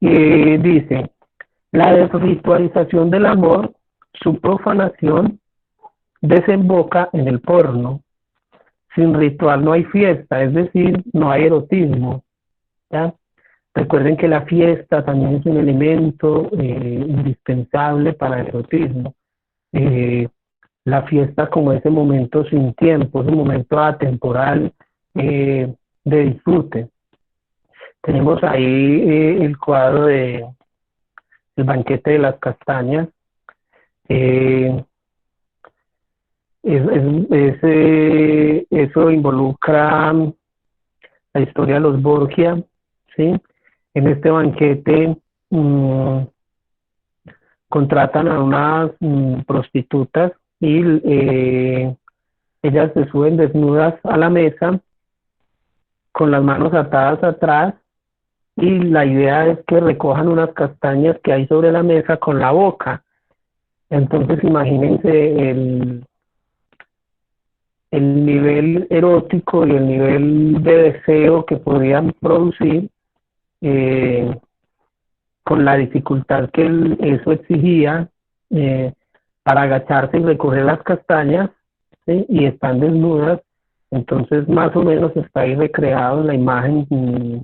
Y dice, la desritualización del amor, su profanación, desemboca en el porno. Sin ritual no hay fiesta, es decir, no hay erotismo, ¿ya? Recuerden que la fiesta también es un elemento indispensable para el erotismo. La fiesta como ese momento sin tiempo, ese momento atemporal de disfrute. Tenemos ahí el cuadro de El banquete de las castañas. Eso involucra la historia de los Borgia, ¿sí? En este banquete contratan a unas prostitutas y ellas se suben desnudas a la mesa con las manos atadas atrás, y la idea es que recojan unas castañas que hay sobre la mesa con la boca. Entonces imagínense el nivel erótico y el nivel de deseo que podrían producir con la dificultad que eso exigía para agacharse y recoger las castañas, ¿sí? Y están desnudas. Entonces más o menos está ahí recreado en la imagen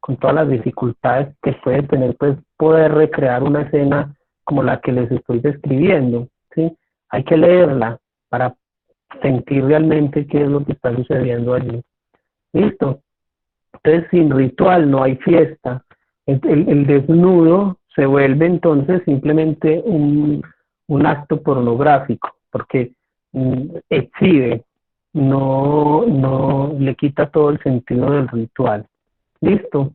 con todas las dificultades que puede tener pues poder recrear una escena como la que les estoy describiendo, ¿sí? Hay que leerla para sentir realmente qué es lo que está sucediendo allí. ¿Listo? Entonces, sin ritual no hay fiesta. El desnudo se vuelve entonces simplemente un acto pornográfico, porque exhibe, no le quita todo el sentido del ritual. ¿Listo?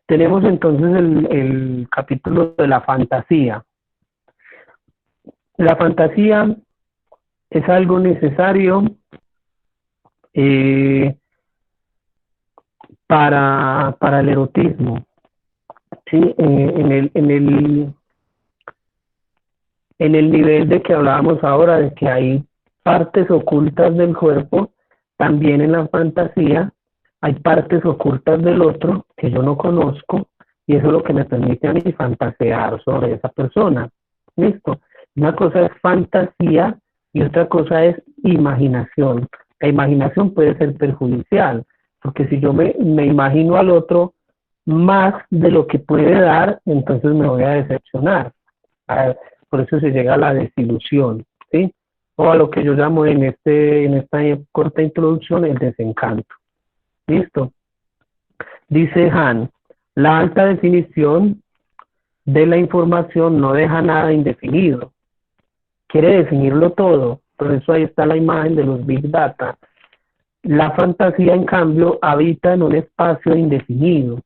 Tenemos entonces el capítulo de la fantasía. La fantasía es algo necesario para el erotismo, ¿sí? En el nivel de que hablábamos ahora, de que hay partes ocultas del cuerpo, también en la fantasía hay partes ocultas del otro que yo no conozco, y eso es lo que me permite a mí fantasear sobre esa persona. ¿Listo? Una cosa es fantasía y otra cosa es imaginación. La imaginación puede ser perjudicial, porque si yo me imagino al otro más de lo que puede dar, entonces me voy a decepcionar. Por eso se llega a la desilusión, ¿sí? O a lo que yo llamo en esta corta introducción el desencanto. ¿Listo? Dice Han, la alta definición de la información no deja nada indefinido. Quiere definirlo todo. Por eso ahí está la imagen de los Big Data. La fantasía, en cambio, habita en un espacio indefinido.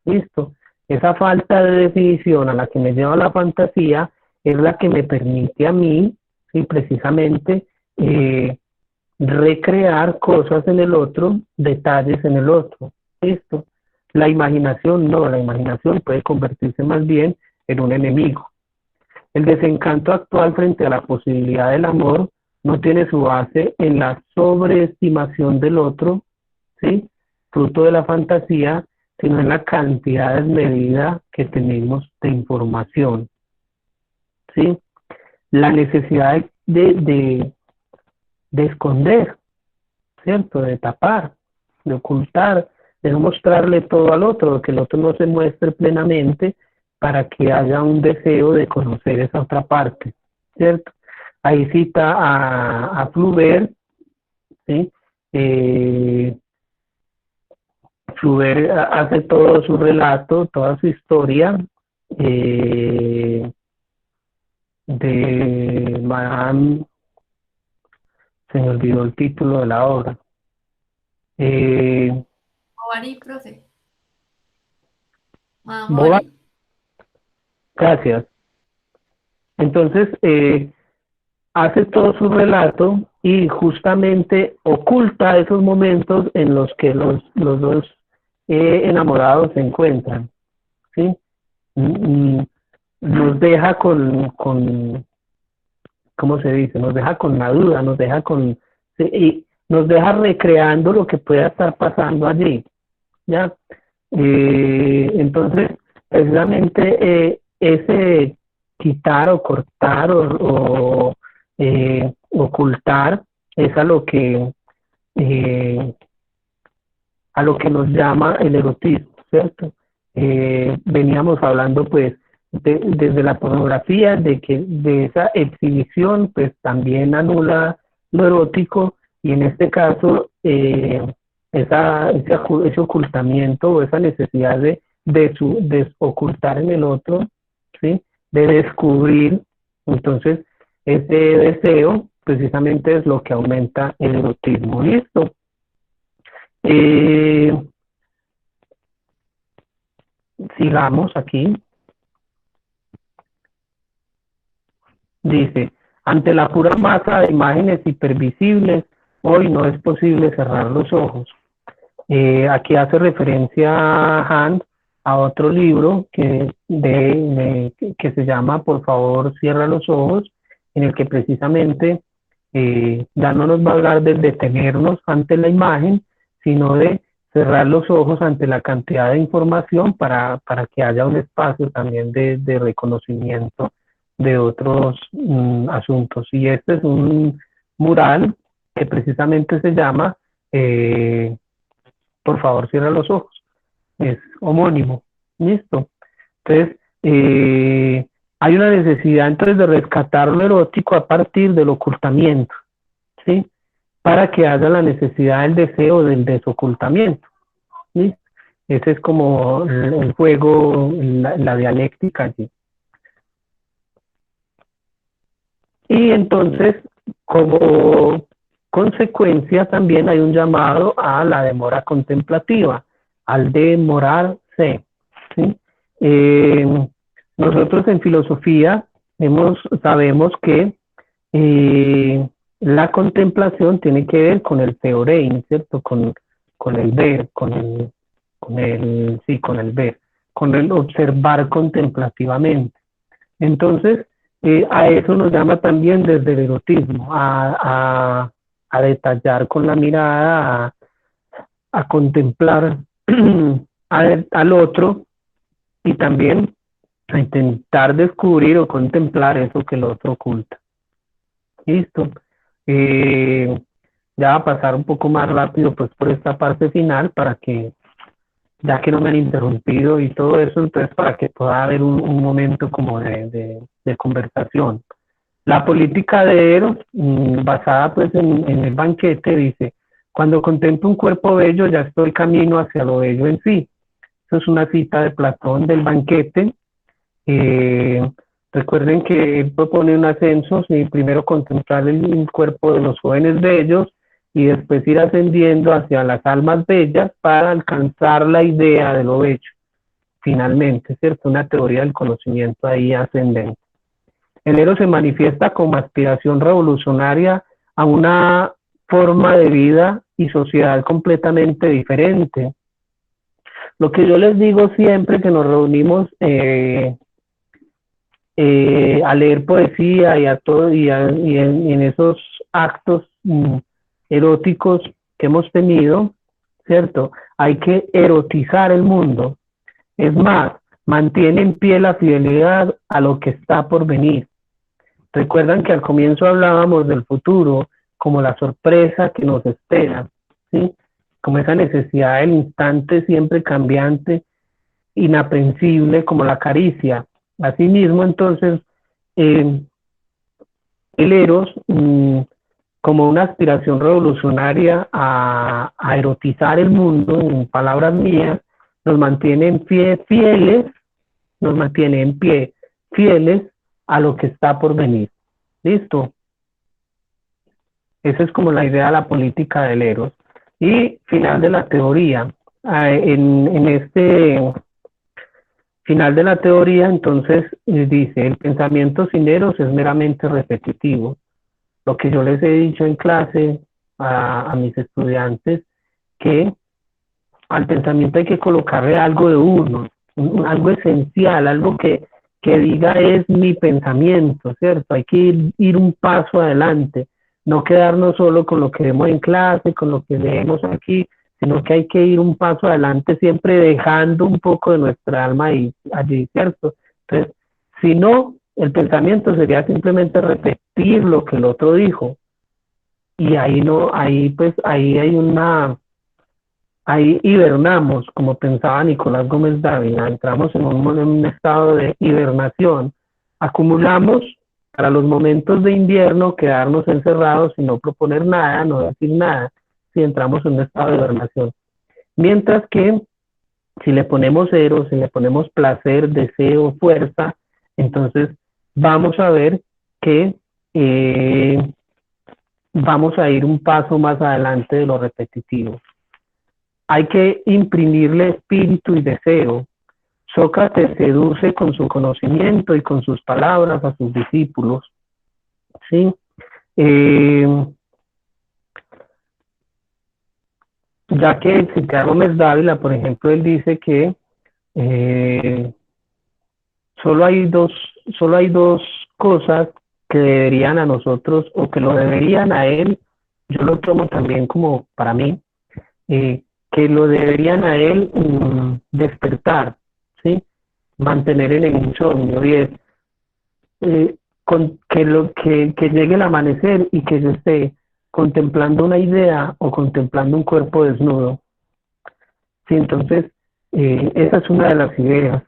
¿Listo? Esa falta de definición a la que me lleva la fantasía es la que me permite a mí, sí, precisamente, recrear cosas en el otro, detalles en el otro. ¿Listo? La imaginación no, la imaginación puede convertirse más bien en un enemigo. El desencanto actual frente a la posibilidad del amor no tiene su base en la sobreestimación del otro, ¿sí? Fruto de la fantasía, sino en la cantidad desmedida que tenemos de información, ¿sí? La necesidad de esconder, ¿cierto? De tapar, de ocultar, de no mostrarle todo al otro, que el otro no se muestre plenamente para que haya un deseo de conocer esa otra parte, ¿cierto? Ahí cita a Flaubert, ¿sí? Flaubert hace todo su relato, toda su historia de Madame, se me olvidó el título de la obra. Bovary, profe. Boba, Bovary. gracias. Entonces, hace todo su relato y justamente oculta esos momentos en los que los dos enamorados se encuentran, ¿sí? Nos deja ¿cómo se dice? Nos deja con la duda, nos deja sí, y nos deja recreando lo que pueda estar pasando allí, ¿ya? Entonces, precisamente ese quitar o cortar o ocultar es a lo que nos llama el erotismo, ¿cierto? Veníamos hablando pues desde la pornografía, de que de esa exhibición pues también anula lo erótico y en este caso ese ocultamiento o esa necesidad de ocultar en el otro, ¿sí? De descubrir, entonces ese deseo precisamente es lo que aumenta el erotismo. ¿Listo? Sigamos aquí. Dice, ante la pura masa de imágenes hipervisibles, hoy no es posible cerrar los ojos. Aquí hace referencia Hans a otro libro que se llama Por favor, cierra los ojos, en el que precisamente ya no nos va a hablar de detenernos ante la imagen, sino de cerrar los ojos ante la cantidad de información para que haya un espacio también de reconocimiento de otros asuntos. Y este es un mural que precisamente se llama Por favor, cierra los ojos. Es homónimo. ¿Listo? Entonces, hay una necesidad entonces de rescatar lo erótico a partir del ocultamiento, ¿sí? Para que haya la necesidad del deseo del desocultamiento, ¿sí? Ese es como el juego, la dialéctica allí. Y entonces, como consecuencia, también hay un llamado a la demora contemplativa, al demorarse, ¿sí? Nosotros en filosofía sabemos que la contemplación tiene que ver con el theorein, ¿cierto? Con el ver, con el ver, con el observar contemplativamente. Entonces, a eso nos llama también desde el erotismo, a detallar con la mirada, a contemplar al otro y también a intentar descubrir o contemplar eso que el otro oculta. Listo. Ya va a pasar un poco más rápido pues por esta parte final para que, ya que no me han interrumpido y todo eso, entonces para que pueda haber un momento como de conversación. La política de Eros, basada pues en el banquete, dice, cuando contemplo un cuerpo bello ya estoy camino hacia lo bello en sí. Eso es una cita de Platón del banquete. Recuerden que él propone un ascenso, sí, primero contemplar el cuerpo de los jóvenes bellos y después ir ascendiendo hacia las almas bellas para alcanzar la idea de lo bello, finalmente, ¿cierto? Una teoría del conocimiento ahí ascendente. El Eros se manifiesta como aspiración revolucionaria a una forma de vida y sociedad completamente diferente. Lo que yo les digo siempre que nos reunimos a leer poesía y a todo y en esos actos eróticos que hemos tenido, ¿cierto? Hay que erotizar el mundo. Es más, mantiene en pie la fidelidad a lo que está por venir. Recuerdan que al comienzo hablábamos del futuro como la sorpresa que nos espera, ¿sí? Como esa necesidad del instante siempre cambiante, inaprensible, como la caricia. Asimismo, entonces, el Eros, como una aspiración revolucionaria a erotizar el mundo, en palabras mías, nos mantiene en pie fieles, nos mantiene en pie fieles a lo que está por venir. ¿Listo? Esa es como la idea de la política del Eros. Y final de la teoría. En este final de la teoría, entonces, dice, el pensamiento sin Eros es meramente repetitivo. Lo que yo les he dicho en clase a mis estudiantes, que al pensamiento hay que colocarle algo de uno, algo esencial, algo que diga es mi pensamiento, ¿cierto? Hay que ir un paso adelante, no quedarnos solo con lo que vemos en clase, con lo que leemos aquí, sino que hay que ir un paso adelante siempre dejando un poco de nuestra alma ahí, allí, ¿cierto? Entonces, si no, el pensamiento sería simplemente repetir lo que el otro dijo, y ahí no, ahí pues, ahí hibernamos, como pensaba Nicolás Gómez Dávila, entramos en un estado de hibernación, acumulamos para los momentos de invierno, quedarnos encerrados y no proponer nada, no decir nada, si entramos en un estado de hibernación. Mientras que si le ponemos cero, si le ponemos placer, deseo, fuerza, entonces vamos a ver que vamos a ir un paso más adelante de lo repetitivo. Hay que imprimirle espíritu y deseo. Sócrates seduce con su conocimiento y con sus palabras a sus discípulos. ¿Sí? Ya que Santiago Gómez Dávila, por ejemplo, él dice que solo hay dos cosas que deberían a nosotros, o que lo deberían a él, yo lo tomo también como para mí, que lo deberían a él despertar, ¿sí? Mantener en el insomnio, y es que llegue el amanecer y que yo esté contemplando una idea o contemplando un cuerpo desnudo. Sí, entonces, esa es una de las ideas.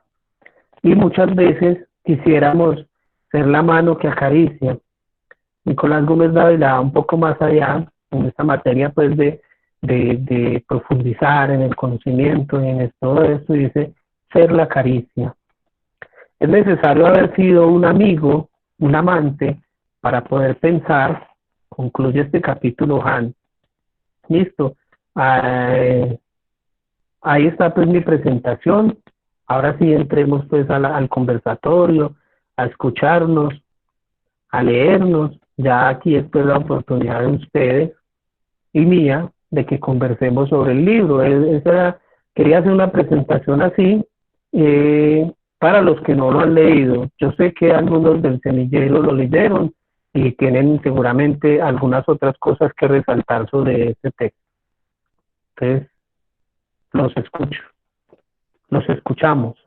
Y muchas veces quisiéramos ser la mano que acaricia. Nicolás Gómez Dávila va un poco más allá en esta materia, pues, de profundizar en el conocimiento y en todo esto, y dice ser la caricia. Es necesario haber sido un amigo, un amante, para poder pensar, concluye este capítulo Han. Listo. Ahí está pues mi presentación. Ahora sí entremos pues al conversatorio, a escucharnos, a leernos. Ya aquí es pues la oportunidad de ustedes y mía de que conversemos sobre el libro. Quería hacer una presentación así para los que no lo han leído. Yo sé que algunos del semillero lo leyeron y tienen seguramente algunas otras cosas que resaltar sobre este texto. Entonces, los escucho, los escuchamos.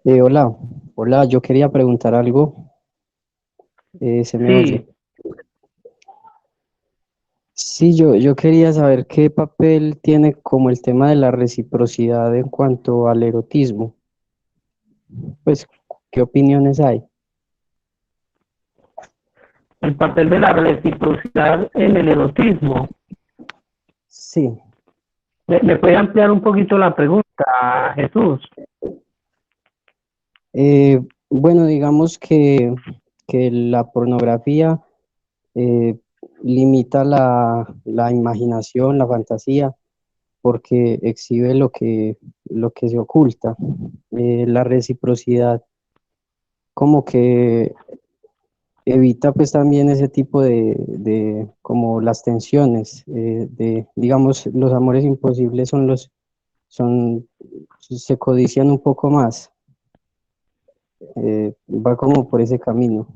Hola, hola, yo quería preguntar algo. ¿Se me Sí, oye? Sí, yo quería saber qué papel tiene como el tema de la reciprocidad en cuanto al erotismo. Pues, ¿qué opiniones hay? El papel de la reciprocidad en el erotismo. Sí, ¿Me puede ampliar un poquito la pregunta, Jesús? bueno, digamos que la pornografía eh, limita la imaginación, la fantasía, porque exhibe lo que se oculta. La reciprocidad como que evita pues también ese tipo de como las tensiones, digamos, los amores imposibles se codician un poco más, va como por ese camino.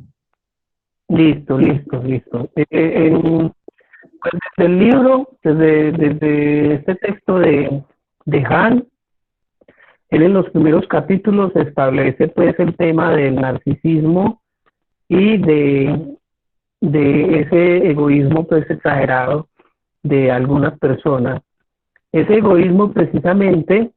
Listo, listo, listo. Pues desde el libro, desde este texto de Han, él en los primeros capítulos establece pues el tema del narcisismo y de ese egoísmo pues exagerado de algunas personas. Ese egoísmo precisamente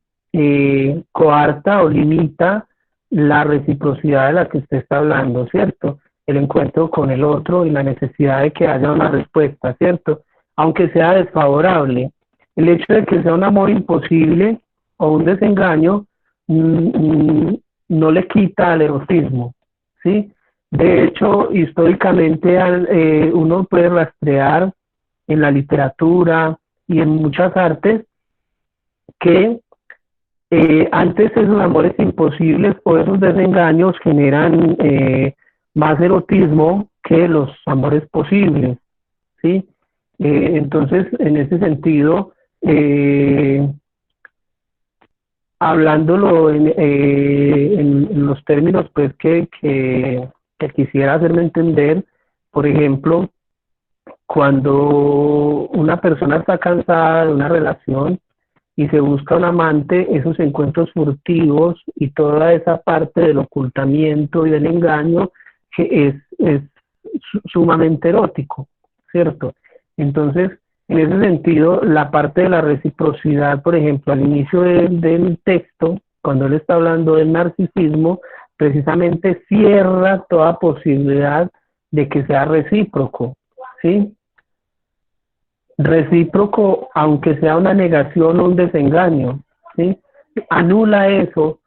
coarta o limita la reciprocidad de la que usted está hablando, ¿cierto? El encuentro con el otro y la necesidad de que haya una respuesta, ¿cierto? Aunque sea desfavorable. El hecho de que sea un amor imposible o un desengaño no le quita al erotismo, ¿sí? De hecho, históricamente uno puede rastrear en la literatura y en muchas artes que antes esos amores imposibles o esos desengaños generan más erotismo que los amores posibles, ¿sí? Entonces, en ese sentido, hablándolo en los términos pues que quisiera hacerme entender, por ejemplo, cuando una persona está cansada de una relación y se busca un amante, esos encuentros furtivos y toda esa parte del ocultamiento y del engaño que es sumamente erótico, ¿cierto? Entonces, en ese sentido, la parte de la reciprocidad, por ejemplo, al inicio del texto, cuando él está hablando del narcisismo, precisamente cierra toda posibilidad de que sea recíproco, ¿sí? Recíproco, aunque sea una negación o un desengaño, ¿sí? Anula eso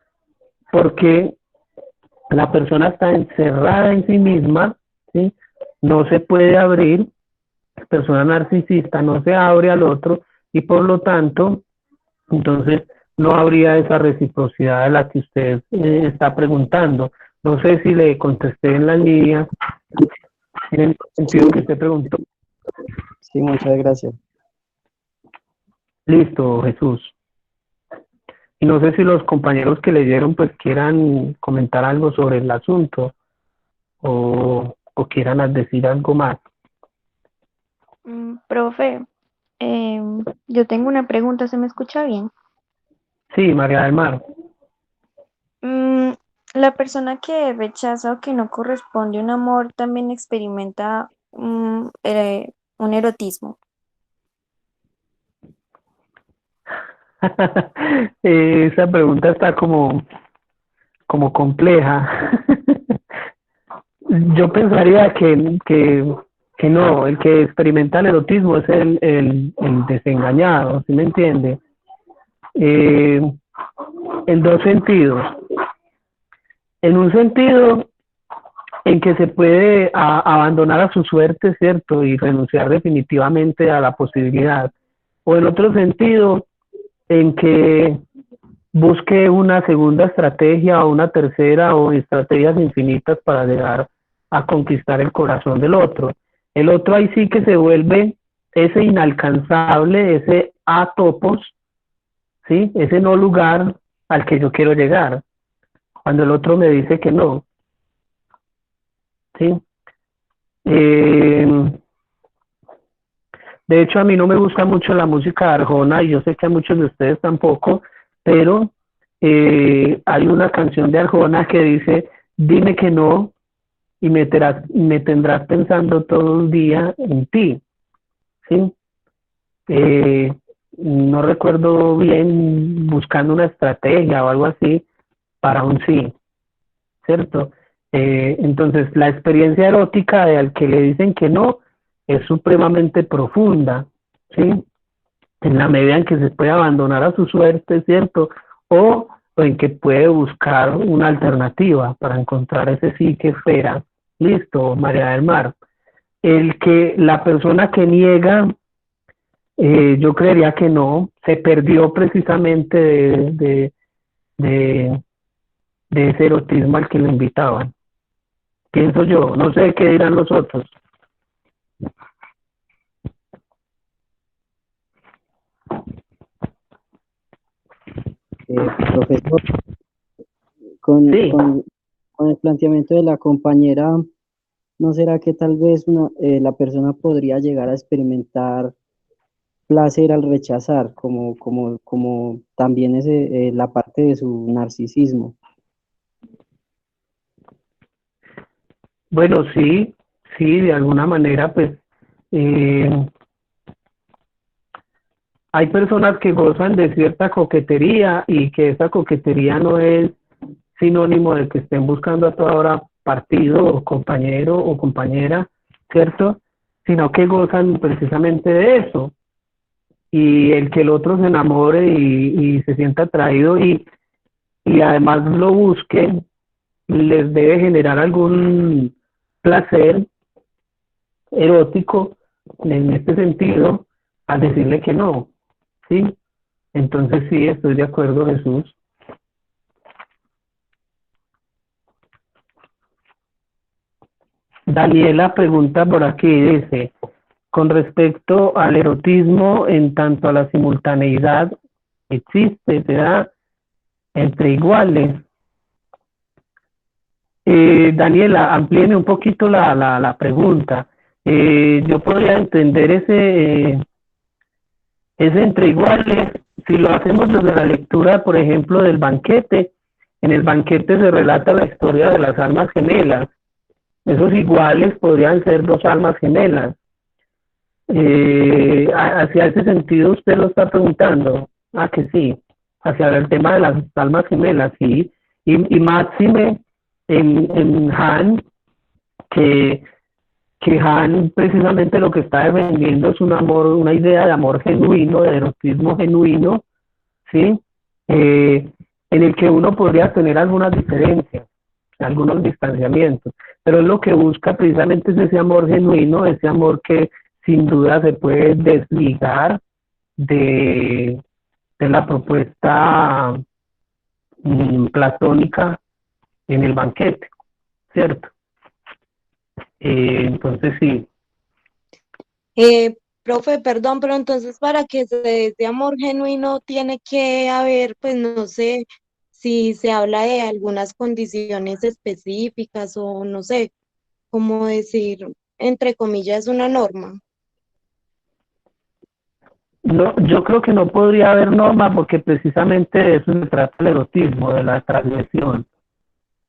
porque la persona está encerrada en sí misma, ¿sí? No se puede abrir, la persona narcisista no se abre al otro y por lo tanto, entonces no habría esa reciprocidad de la que usted está preguntando. No sé si le contesté en la línea, en el Sí, sentido que usted preguntó. sí, muchas gracias. Listo, Jesús. Y no sé si los compañeros que leyeron pues quieran comentar algo sobre el asunto o quieran decir algo más. Profe, yo tengo una pregunta, ¿se me escucha bien? Sí, María del Mar. Mm, la persona que rechaza o que no corresponde a un amor también experimenta un erotismo. Esa pregunta está como compleja. Yo pensaría que no, el que experimenta el erotismo es el desengañado, ¿sí me entiende? Eh, en dos sentidos. En un sentido, en que se puede abandonar a su suerte, ¿cierto? Y renunciar definitivamente a la posibilidad. O en otro sentido, en que busque una segunda estrategia o una tercera o estrategias infinitas para llegar a conquistar el corazón del otro. El otro ahí sí que se vuelve ese inalcanzable, ese atopos, ¿sí? Ese no lugar al que yo quiero llegar, cuando el otro me dice que no, ¿sí? Eh, de hecho, a mí no me gusta mucho la música de Arjona y yo sé que a muchos de ustedes tampoco, pero hay una canción de Arjona que dice, dime que no y me tendrás pensando todo el día en ti, ¿sí? Eh, no recuerdo bien, buscando una estrategia o algo así para un sí, ¿cierto? Entonces, la experiencia erótica de al que le dicen que no es supremamente profunda, ¿sí? En la medida en que se puede abandonar a su suerte, ¿cierto? O en que puede buscar una alternativa para encontrar ese sí que espera. Listo, María del Mar. La persona que niega, yo creería que no, se perdió precisamente de, de ese erotismo al que lo invitaban. Pienso yo, no sé qué dirán los otros. Profesor, con, Sí, con, con el planteamiento de la compañera, ¿no será que tal vez la persona podría llegar a experimentar placer al rechazar, como también la parte de su narcisismo? bueno, sí, sí, de alguna manera, pues eh, hay personas que gozan de cierta coquetería y que esa coquetería no es sinónimo de que estén buscando a toda hora partido o compañero o compañera, ¿cierto? Sino que gozan precisamente de eso. Y el que el otro se enamore y se sienta atraído y además lo busque, les debe generar algún placer erótico en este sentido al decirle que no, ¿sí? Entonces sí, estoy de acuerdo, Jesús. Daniela pregunta por aquí, dice, con respecto al erotismo en tanto a la simultaneidad, ¿existe, se da entre iguales? Daniela, amplíeme un poquito la pregunta. Yo podría entender ese entre iguales si lo hacemos desde la lectura, por ejemplo, del banquete. En el banquete se relata la historia de las almas gemelas. Esos iguales podrían ser dos almas gemelas. Hacia ese sentido usted lo está preguntando. Ah, que sí, hacia el tema de las almas gemelas, sí. Y máxime en Han, que, que Han precisamente lo que está defendiendo es un amor, una idea de amor genuino, de erotismo genuino, ¿sí? Eh, en el que uno podría tener algunas diferencias, algunos distanciamientos, pero es lo que busca precisamente es ese amor genuino, ese amor que sin duda se puede desligar de, de la propuesta platónica en el banquete, ¿cierto? Entonces sí, Profe, perdón, pero entonces para que se dé ese amor genuino tiene que haber, pues no sé si se habla de algunas condiciones específicas o no sé, cómo decir, entre comillas, una norma. no, yo creo que no podría haber norma porque precisamente de eso se trata el erotismo, de la transgresión.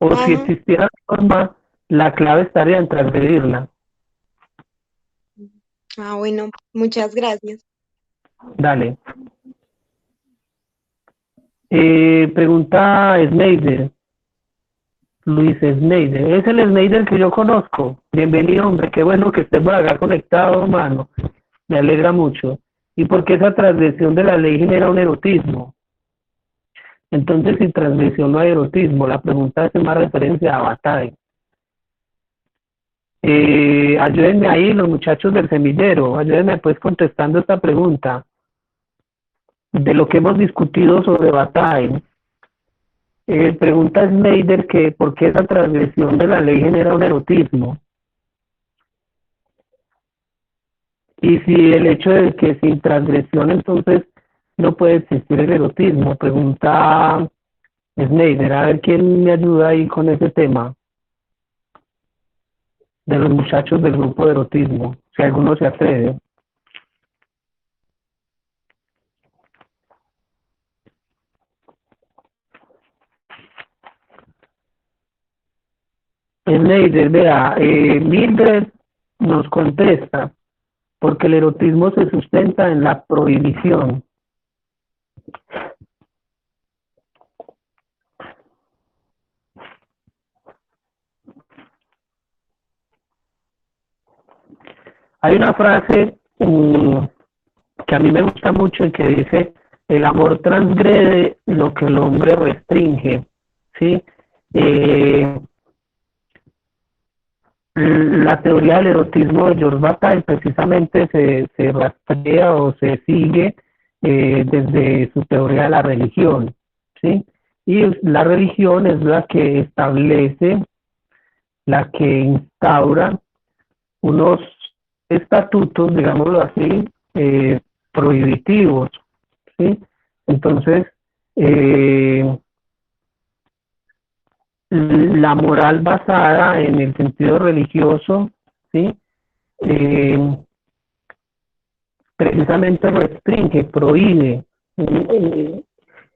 O si Ajá. existiera norma, la clave estaría en transgredirla. Ah, bueno, muchas gracias. Dale. Pregunta Snyder, Luis Snyder. Es el Snyder que yo conozco. Bienvenido, hombre. Qué bueno que esté por acá conectado, hermano. Me alegra mucho. ¿Y por qué esa transgresión de la ley genera un erotismo? Entonces, sin transgresión no hay erotismo. La pregunta hace más referencia a Bataille. Ayúdenme ahí, los muchachos del semillero. Ayúdenme pues contestando esta pregunta. De lo que hemos discutido sobre Bataille. Pregunta Snyder que por qué esa transgresión de la ley genera un erotismo. Y si el hecho de que sin transgresión entonces no puede existir el erotismo. Pregunta Snyder, a ver quién me ayuda ahí con ese tema de los muchachos del grupo de erotismo, si alguno se atreve. Snyder, vea, Mildred nos contesta. porque el erotismo se sustenta en la prohibición. Hay una frase que a mí me gusta mucho y que dice: el amor transgrede lo que el hombre restringe, ¿sí? La teoría del erotismo de George Bataille precisamente se rastrea o se sigue desde su teoría de la religión, ¿sí? Y la religión es la que establece, la que instaura unos estatutos, digámoslo así, prohibitivos, ¿sí? Entonces, la moral basada en el sentido religioso, ¿sí? Precisamente restringe, prohíbe.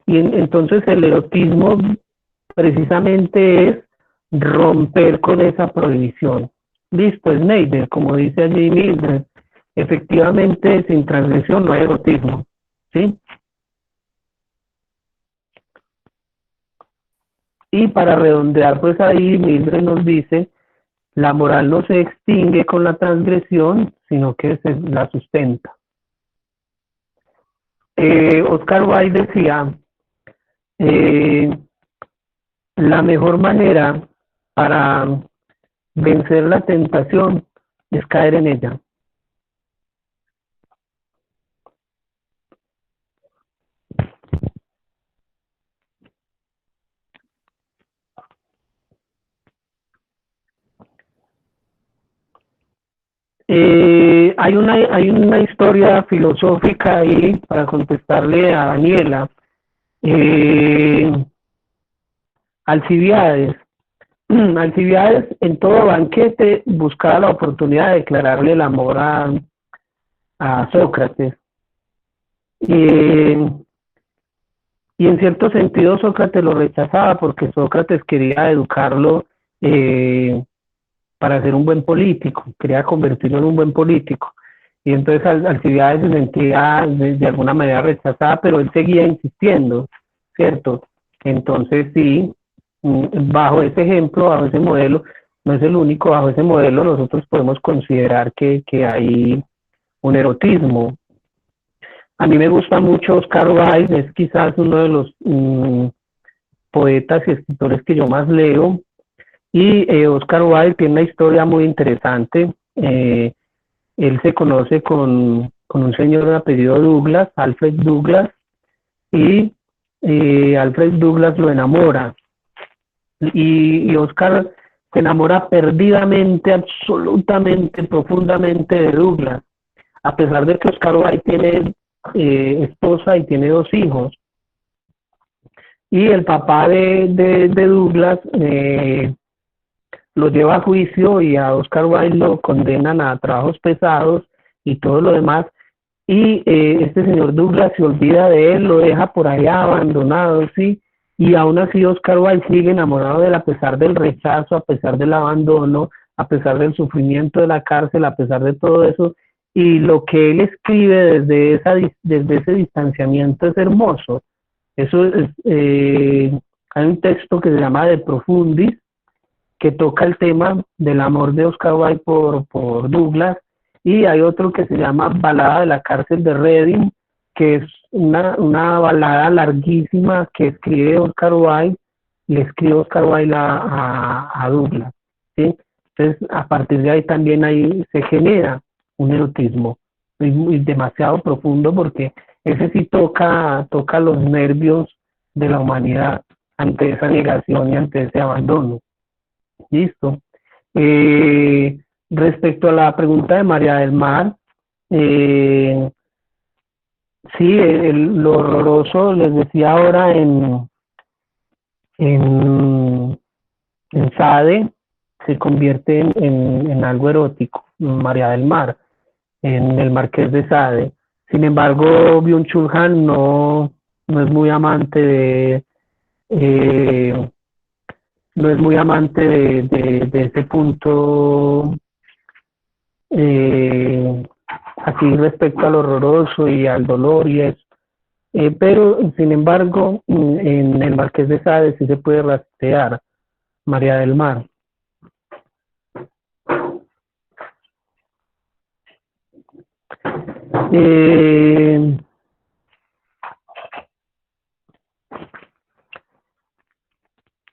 Entonces el erotismo precisamente es romper con esa prohibición. Listo, Snyder, como dice allí Mildred, efectivamente sin transgresión no hay erotismo, ¿sí? Y para redondear, pues ahí Mildred nos dice: la moral no se extingue con la transgresión, sino que se la sustenta. Oscar Wilde decía: la mejor manera para vencer la tentación es caer en ella. Hay una historia filosófica ahí para contestarle a Daniela. Alcibiades. Alcibiades en todo banquete buscaba la oportunidad de declararle el amor a Sócrates. Y en cierto sentido Sócrates lo rechazaba porque Sócrates quería educarlo para ser un buen político, quería convertirlo en un buen político. Y entonces Alcibiades se sentía de alguna manera rechazada, pero él seguía insistiendo, ¿cierto? Entonces sí, bajo ese ejemplo, bajo ese modelo, no es el único, bajo ese modelo nosotros podemos considerar que hay un erotismo. A mí me gusta mucho Oscar Wilde, es quizás uno de los poetas y escritores que yo más leo, y Oscar Wilde tiene una historia muy interesante. Él se conoce con un señor de apellido Douglas, Alfred Douglas, y Alfred Douglas lo enamora. Y Oscar se enamora perdidamente, absolutamente, profundamente de Douglas, a pesar de que Oscar Wilde tiene esposa y tiene 2 hijos. Y el papá de Douglas lo lleva a juicio y a Oscar Wilde lo condenan a trabajos pesados y todo lo demás. Y este señor Douglas se olvida de él, lo deja por allá abandonado, ¿sí? Y aún así Oscar Wilde sigue enamorado de él a pesar del rechazo, a pesar del abandono, a pesar del sufrimiento de la cárcel, a pesar de todo eso. Y lo que él escribe desde ese distanciamiento es hermoso. Eso es, hay un texto que se llama De Profundis, que toca el tema del amor de Oscar Wilde por Douglas, y hay otro que se llama Balada de la cárcel de Reading, que es una balada larguísima que escribe Oscar Wilde, le escribe Oscar Wilde a Douglas, ¿sí? Entonces, a partir de ahí también ahí se genera un erotismo muy demasiado profundo, porque ese sí toca los nervios de la humanidad ante esa negación y ante ese abandono. Listo. Respecto a la pregunta de María del Mar, sí, lo horroroso, les decía ahora en Sade, se convierte en algo erótico, María del Mar, en el Marqués de Sade. Sin embargo, Byung-Chul Han no es muy amante no es muy amante de ese punto así respecto al horroroso y al dolor y eso. Pero, sin embargo, en el Marqués de Sade sí se puede rastrear María del Mar.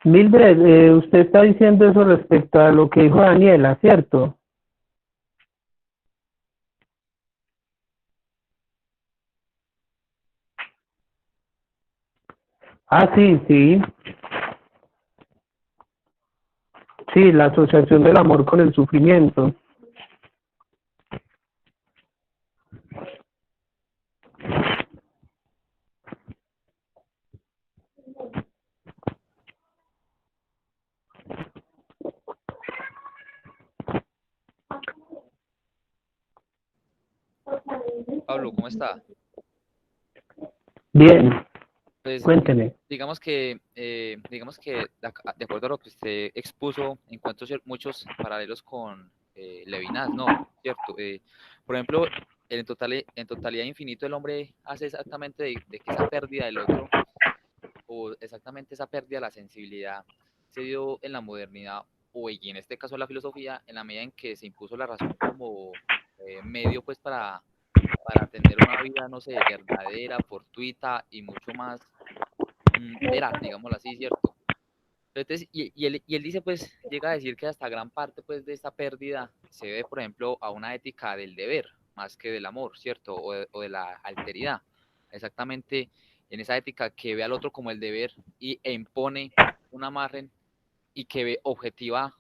Mildred, usted está diciendo eso respecto a lo que dijo Daniela, ¿cierto? Ah, sí, sí. Sí, la asociación del amor con el sufrimiento. Pablo, ¿cómo está? Bien, Pues cuénteme. digamos que de acuerdo a lo que usted expuso, encuentro muchos paralelos con Levinas, ¿no? ¿Cierto? Por ejemplo, en totalidad infinito el hombre hace exactamente de que esa pérdida del otro, o exactamente esa pérdida de la sensibilidad, se dio en la modernidad, y en este caso la filosofía, en la medida en que se impuso la razón como medio pues para tener una vida, no sé, verdadera, fortuita y mucho más veraz, digámoslo así, ¿cierto? Entonces, y él dice, pues, llega a decir que hasta gran parte, pues, de esta pérdida se debe, por ejemplo, a una ética del deber, más que del amor, ¿cierto? O de la alteridad. Exactamente en esa ética que ve al otro como el deber e impone una margen y que ve objetiva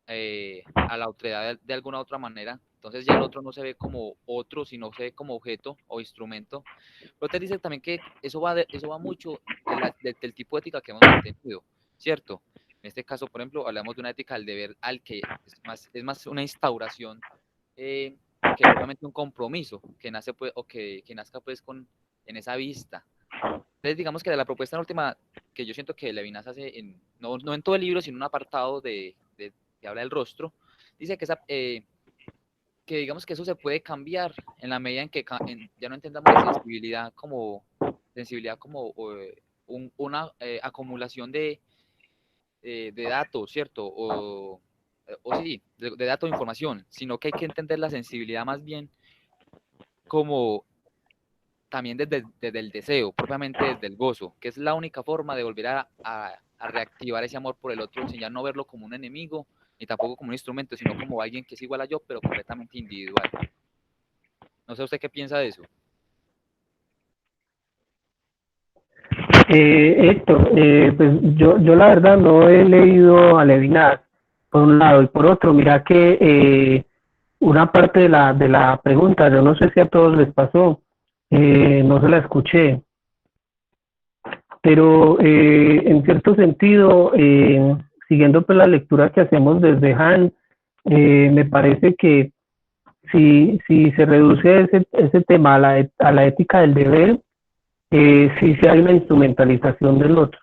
a la otredad de alguna otra manera. Entonces ya el otro no se ve como otro, sino se ve como objeto o instrumento. Pero te dice también que eso va mucho del tipo de ética que hemos mantenido, ¿cierto? En este caso, por ejemplo, hablamos de una ética del deber al que es más una instauración que solamente un compromiso que nace pues, o que nazca pues en esa vista. Entonces, digamos que de la propuesta última que yo siento que Levinas hace, no en todo el libro, sino en un apartado que habla del rostro, dice que digamos que eso se puede cambiar en la medida en que ya no entendamos la sensibilidad como una acumulación de datos, ¿cierto? O sí, de datos de información, sino que hay que entender la sensibilidad más bien como también desde el deseo, propiamente desde el gozo, que es la única forma de volver a reactivar ese amor por el otro, sin ya no verlo como un enemigo, ni tampoco como un instrumento, sino como alguien que es igual a yo, pero completamente individual. No sé usted qué piensa de eso. Héctor, pues yo la verdad no he leído a Levinas, por un lado, y por otro, mira que una parte de la pregunta, yo no sé si a todos les pasó, no se la escuché, pero en cierto sentido, siguiendo pues la lectura que hacemos desde Han, me parece que si se reduce ese tema a la ética del deber, sí hay una instrumentalización del otro.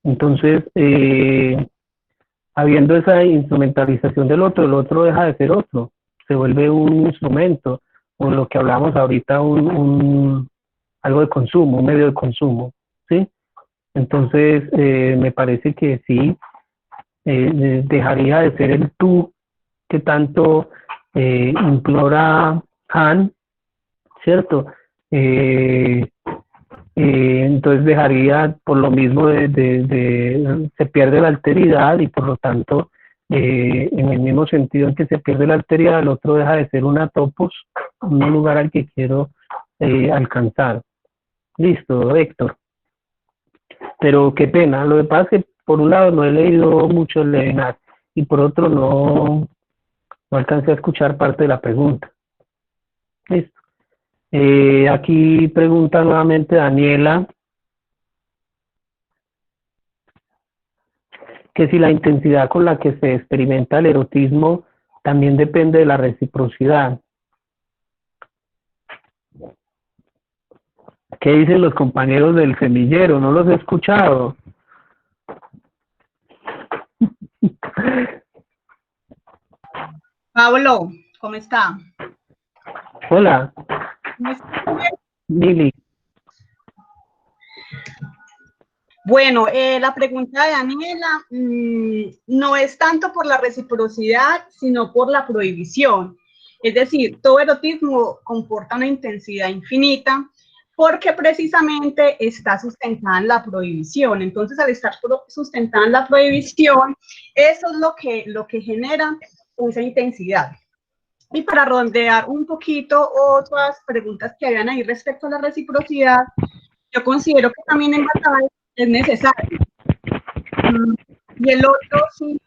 Entonces, habiendo esa instrumentalización del otro, el otro deja de ser otro, se vuelve un instrumento, o lo que hablamos ahorita, algo de consumo, un medio de consumo, ¿sí? Entonces, me parece que sí, dejaría de ser el tú que tanto implora Han, ¿cierto? Entonces dejaría por lo mismo se pierde la alteridad y por lo tanto en el mismo sentido en que se pierde la alteridad, el otro deja de ser un atopos, un lugar al que quiero alcanzar. Listo, Héctor. Pero qué pena, lo que pasa es que por un lado no he leído mucho Levinas y por otro no alcancé a escuchar parte de la pregunta. Listo. Aquí pregunta nuevamente Daniela que si la intensidad con la que se experimenta el erotismo también depende de la reciprocidad. ¿Qué dicen los compañeros del semillero? No los he escuchado. Pablo, ¿cómo está? Hola, ¿Me escuchan bien? Lili. Bueno, la pregunta de Daniela no es tanto por la reciprocidad, sino por la prohibición. Es decir, todo erotismo comporta una intensidad infinita porque precisamente está sustentada en la prohibición. Entonces, al estar sustentada en la prohibición, eso es lo que genera esa intensidad. Y para rondear un poquito otras preguntas que habían ahí respecto a la reciprocidad, yo considero que también en batalla es necesario. Y el otro sí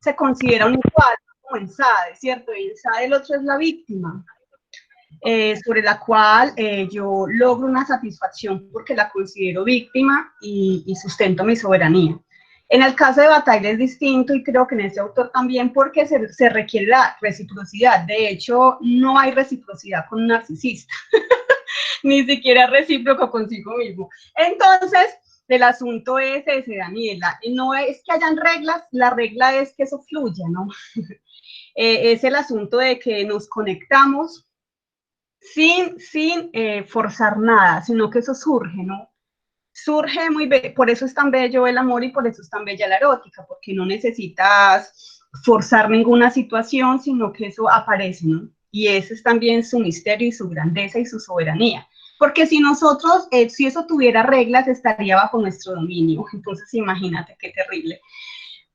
se considera un igual, como en SADE, ¿cierto? Y en SADE el otro es la víctima, sobre la cual yo logro una satisfacción porque la considero víctima y sustento mi soberanía. En el caso de Bataille es distinto y creo que en este autor también porque se requiere la reciprocidad. De hecho, no hay reciprocidad con un narcisista, ni siquiera recíproco consigo mismo. Entonces, el asunto es ese, Daniela. No es que hayan reglas, la regla es que eso fluya, ¿no? Es el asunto de que nos conectamos sin forzar nada, sino que eso surge, ¿no? Surge muy bello, por eso es tan bello el amor y por eso es tan bella la erótica, porque no necesitas forzar ninguna situación, sino que eso aparece, ¿no? Y ese es también su misterio y su grandeza y su soberanía. Porque si nosotros, si eso tuviera reglas, estaría bajo nuestro dominio. Entonces, imagínate qué terrible.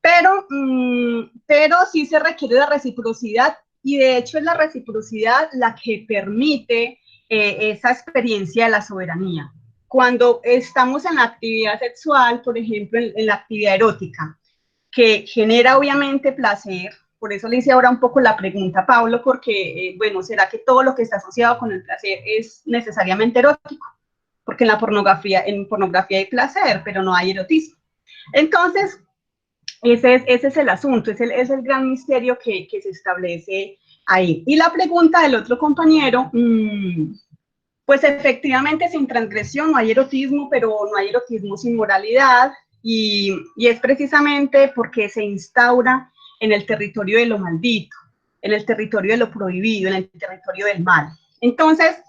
Pero sí se requiere la reciprocidad y de hecho es la reciprocidad la que permite esa experiencia de la soberanía. Cuando estamos en la actividad sexual, por ejemplo, en la actividad erótica, que genera obviamente placer, por eso le hice ahora un poco la pregunta a Pablo, porque, bueno, ¿será que todo lo que está asociado con el placer es necesariamente erótico? Porque en pornografía hay placer, pero no hay erotismo. Entonces, ese es el asunto, es el gran misterio que se establece ahí. Y la pregunta del otro compañero, pues efectivamente sin transgresión no hay erotismo, pero no hay erotismo sin moralidad, y es precisamente porque se instaura en el territorio de lo maldito, en el territorio de lo prohibido, en el territorio del mal. Entonces,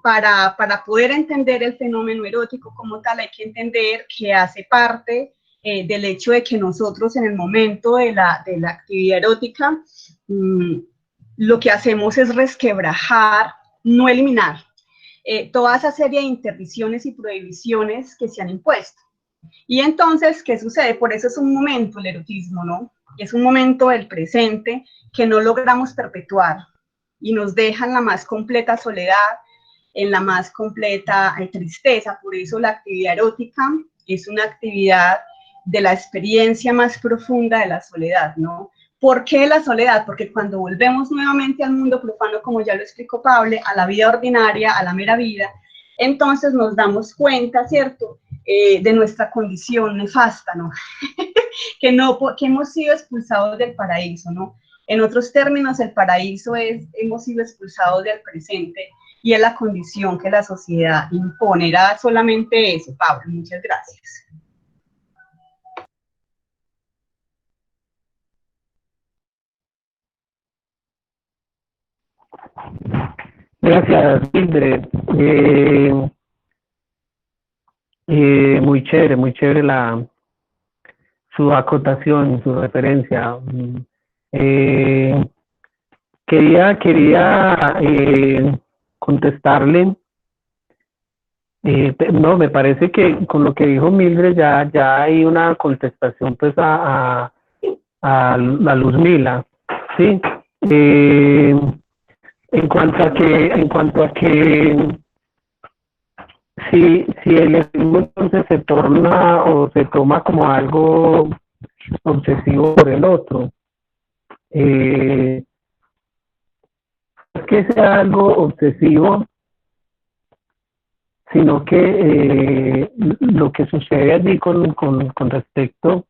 para poder entender el fenómeno erótico como tal, hay que entender que hace parte del hecho de que nosotros en el momento de la actividad erótica, lo que hacemos es resquebrajar, no eliminar, toda esa serie de interdicciones y prohibiciones que se han impuesto. Y entonces, ¿qué sucede? Por eso es un momento el erotismo, ¿no? Es un momento del presente que no logramos perpetuar y nos deja en la más completa soledad, en la más completa tristeza. Por eso la actividad erótica es una actividad de la experiencia más profunda de la soledad, ¿no? ¿Por qué la soledad? Porque cuando volvemos nuevamente al mundo profano, como ya lo explicó Pablo, a la vida ordinaria, a la mera vida, entonces nos damos cuenta, ¿cierto?, de nuestra condición nefasta, ¿no? que hemos sido expulsados del paraíso, ¿no? En otros términos, el paraíso es, hemos sido expulsados del presente y es la condición que la sociedad impone. Era solamente eso, Pablo. Muchas gracias. Gracias, Mildred. Muy chévere su acotación, su referencia. Quería contestarle. No, me parece que con lo que dijo Mildred ya hay una contestación pues a la Luzmila, ¿sí? En cuanto a que si el erotismo entonces se torna o se toma como algo obsesivo por el otro, es que sea algo obsesivo, sino que lo que sucede allí con respecto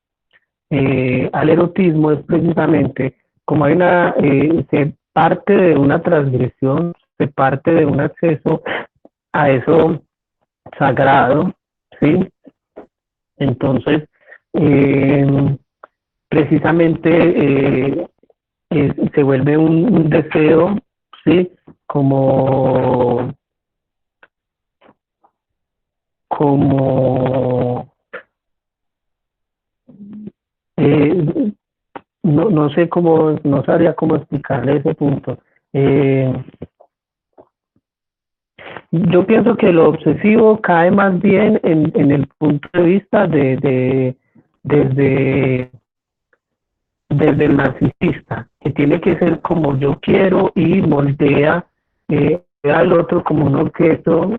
al erotismo es precisamente como hay se parte de una transgresión, se parte de un acceso a eso sagrado, ¿sí? Entonces, precisamente se vuelve un deseo, ¿sí?, como, como, no sé cómo, no sabría cómo explicarle ese punto. Yo pienso que lo obsesivo cae más bien en el punto de vista desde el narcisista, que tiene que ser como yo quiero y moldea al otro como un objeto.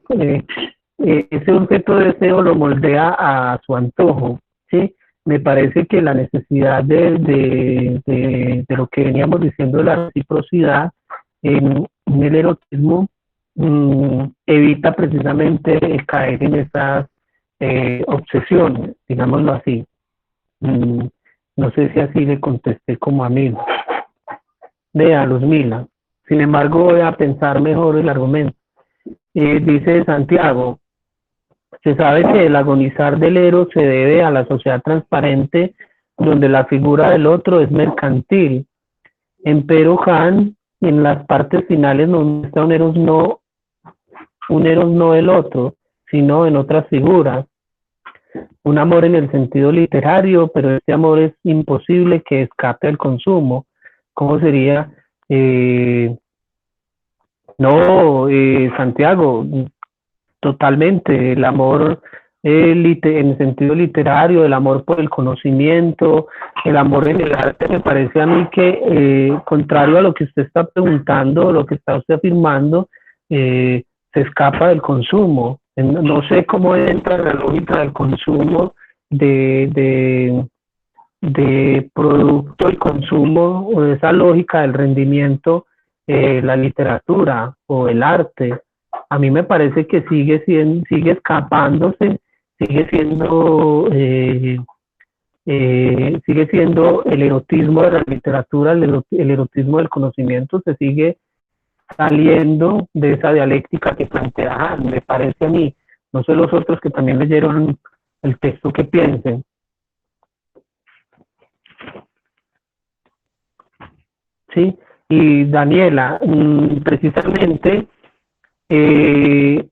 Ese objeto de deseo lo moldea a su antojo, ¿sí? Me parece que la necesidad de lo que veníamos diciendo de la reciprocidad en el erotismo evita precisamente caer en esas obsesiones, digámoslo así. No sé si así le contesté como amigo. Vea, Luzmila. Sin embargo, voy a pensar mejor el argumento. Dice Santiago, se sabe que el agonizar del Eros se debe a la sociedad transparente donde la figura del otro es mercantil. Empero Han, en las partes finales nos muestra un Eros no el otro, sino en otras figuras. Un amor en el sentido literario, pero este amor es imposible que escape al consumo. ¿Cómo sería? Santiago, totalmente. El amor en el sentido literario, el amor por el conocimiento, el amor en el arte, me parece a mí que, contrario a lo que usted está preguntando, lo que está usted afirmando, se escapa del consumo. No sé cómo entra la lógica del consumo de producto y consumo, o esa lógica del rendimiento, la literatura o el arte. A mí me parece que sigue escapándose, sigue siendo el erotismo de la literatura, el erotismo del conocimiento, se sigue saliendo de esa dialéctica que plantea Han, me parece a mí. No sé los otros que también leyeron el texto que piensen. Sí, y Daniela, precisamente ese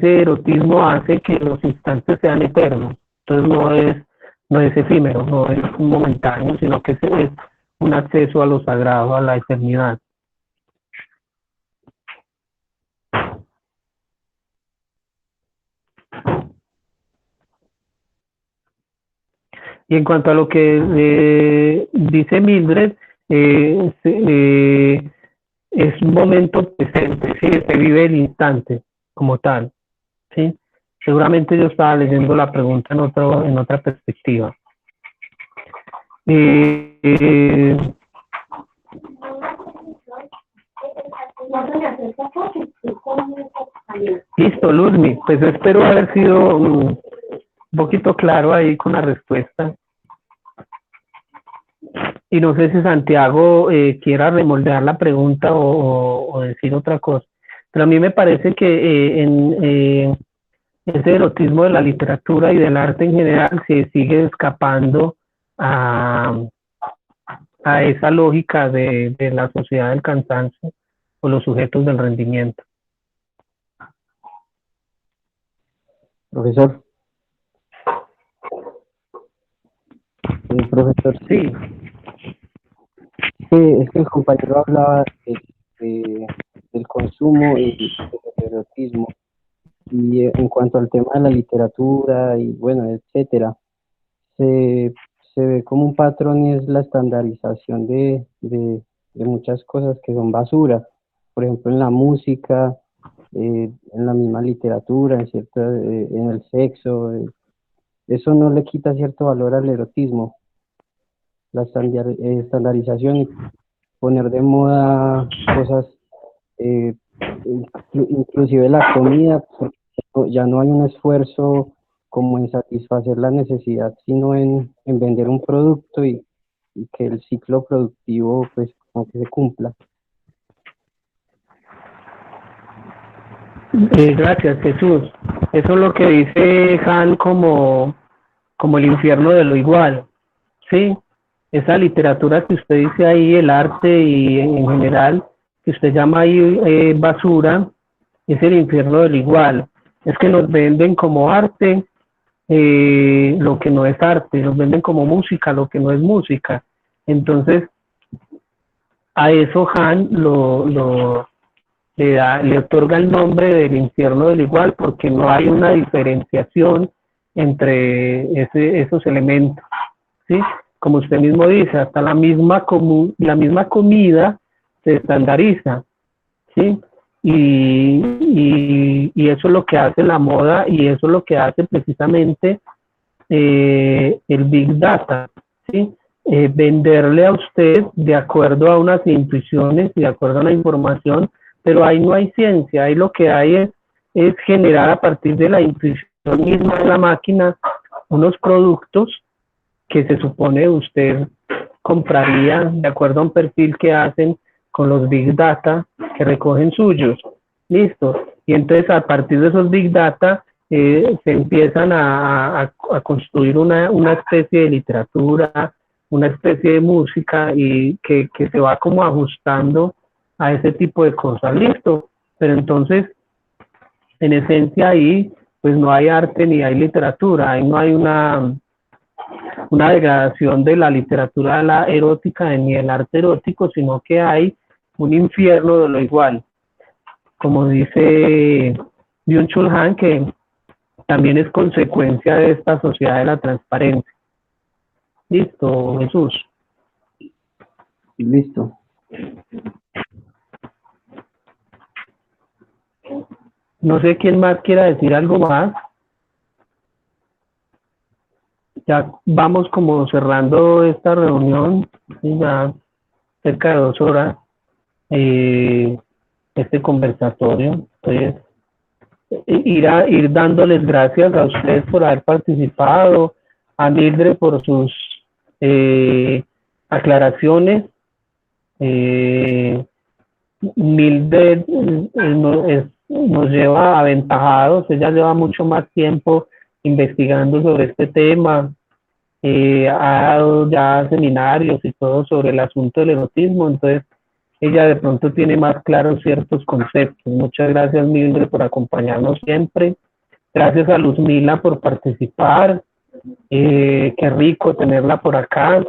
erotismo hace que los instantes sean eternos. Entonces no es efímero, no es momentáneo, sino que es un acceso a lo sagrado, a la eternidad. Y en cuanto a lo que dice Mildred, es un momento presente, ¿sí? Se vive el instante como tal, ¿sí? Seguramente yo estaba leyendo la pregunta en otra perspectiva. Listo, Luzmi, pues espero haber sido un poquito claro ahí con la respuesta. Y no sé si Santiago quiera remoldear la pregunta o decir otra cosa. Pero a mí me parece que ese erotismo de la literatura y del arte en general se sigue escapando a esa lógica de la sociedad del cansancio o los sujetos del rendimiento. Profesor. Profesor. Sí. Sí, es que el compañero hablaba del consumo y del erotismo. Y en cuanto al tema de la literatura y bueno, etcétera, se ve como un patrón y es la estandarización de muchas cosas que son basura. Por ejemplo, en la música, en la misma literatura, en el sexo. Eso no le quita cierto valor al erotismo. La estandarización y poner de moda cosas, inclusive la comida, porque ya no hay un esfuerzo como en satisfacer la necesidad, sino en vender un producto y que el ciclo productivo pues como que se cumpla. Gracias, Jesús. Eso es lo que dice Han como el infierno de lo igual, ¿sí? Esa literatura que usted dice ahí, el arte y en general, que usted llama ahí basura, es el infierno del igual. Es que nos venden como arte lo que no es arte, nos venden como música lo que no es música. Entonces, a eso Han le otorga el nombre del infierno del igual porque no hay una diferenciación entre esos elementos, ¿sí? Como usted mismo dice, hasta la misma comida se estandariza, ¿sí? Y eso es lo que hace la moda y eso es lo que hace precisamente el Big Data, ¿sí? Venderle a usted de acuerdo a unas intuiciones y de acuerdo a una información, pero ahí no hay ciencia, ahí lo que hay es generar a partir de la intuición misma de la máquina unos productos que se supone usted compraría de acuerdo a un perfil que hacen con los Big Data que recogen suyos. Listo. Y entonces a partir de esos Big Data se empiezan a construir una especie de literatura, una especie de música y que se va como ajustando a ese tipo de cosas. Listo. Pero entonces, en esencia ahí, pues no hay arte ni hay literatura, ahí no hay una degradación de la literatura la erótica ni el arte erótico, sino que hay un infierno de lo igual. Como dice Byung-Chul Han, que también es consecuencia de esta sociedad de la transparencia. Listo, Jesús. Listo. No sé quién más quiera decir algo más. Ya vamos como cerrando esta reunión, ya cerca de 2 horas, este conversatorio. Entonces, ir dándoles gracias a ustedes por haber participado, a Mildred por sus aclaraciones. Mildred nos lleva aventajados, ella lleva mucho más tiempo investigando sobre este tema, ha dado ya seminarios y todo sobre el asunto del erotismo, entonces ella de pronto tiene más claros ciertos conceptos. Muchas gracias, Mildred, por acompañarnos siempre. Gracias a Luzmila por participar. Qué rico tenerla por acá.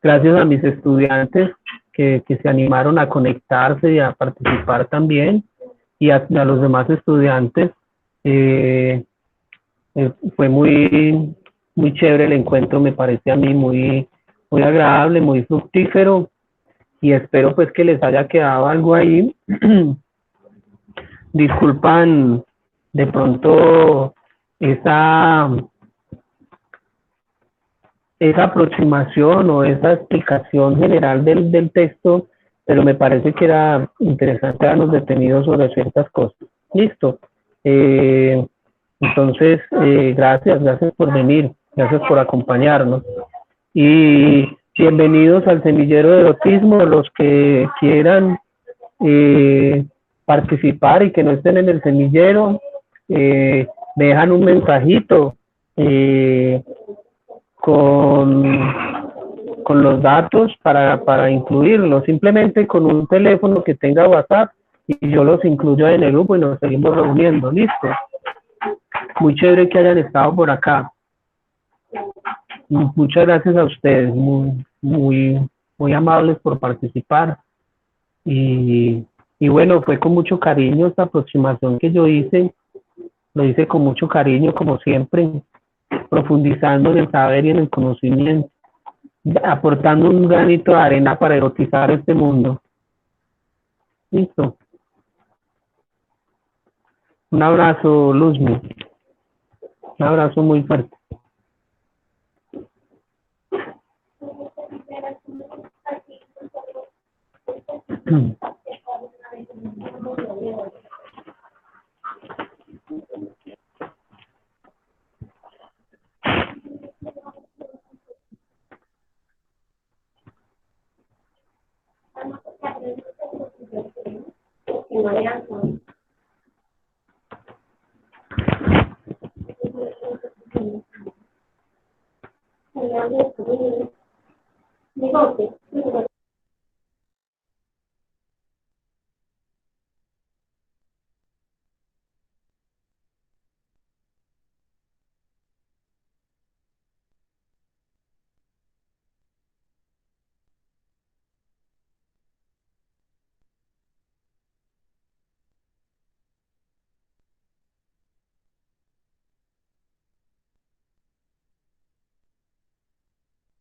Gracias a mis estudiantes que se animaron a conectarse y a participar también. Y a los demás estudiantes. Fue muy, muy chévere el encuentro, me parece a mí muy, muy agradable, muy fructífero. Y espero pues que les haya quedado algo ahí. Disculpan de pronto esa aproximación o esa explicación general del texto, pero me parece que era interesante darnos detenidos sobre ciertas cosas. Listo. Entonces, gracias por venir, gracias por acompañarnos. Y bienvenidos al semillero de erotismo, los que quieran participar y que no estén en el semillero, me dejan un mensajito con los datos para incluirlos, simplemente con un teléfono que tenga WhatsApp y yo los incluyo en el grupo y nos seguimos reuniendo. Listo. Muy chévere que hayan estado por acá. Muchas gracias a ustedes, muy amables por participar. Y bueno, fue con mucho cariño esta aproximación que yo hice, lo hice con mucho cariño, como siempre, profundizando en el saber y en el conocimiento, aportando un granito de arena para erotizar este mundo. Listo. Un abrazo, Luzmi. Un abrazo muy fuerte. Que no eran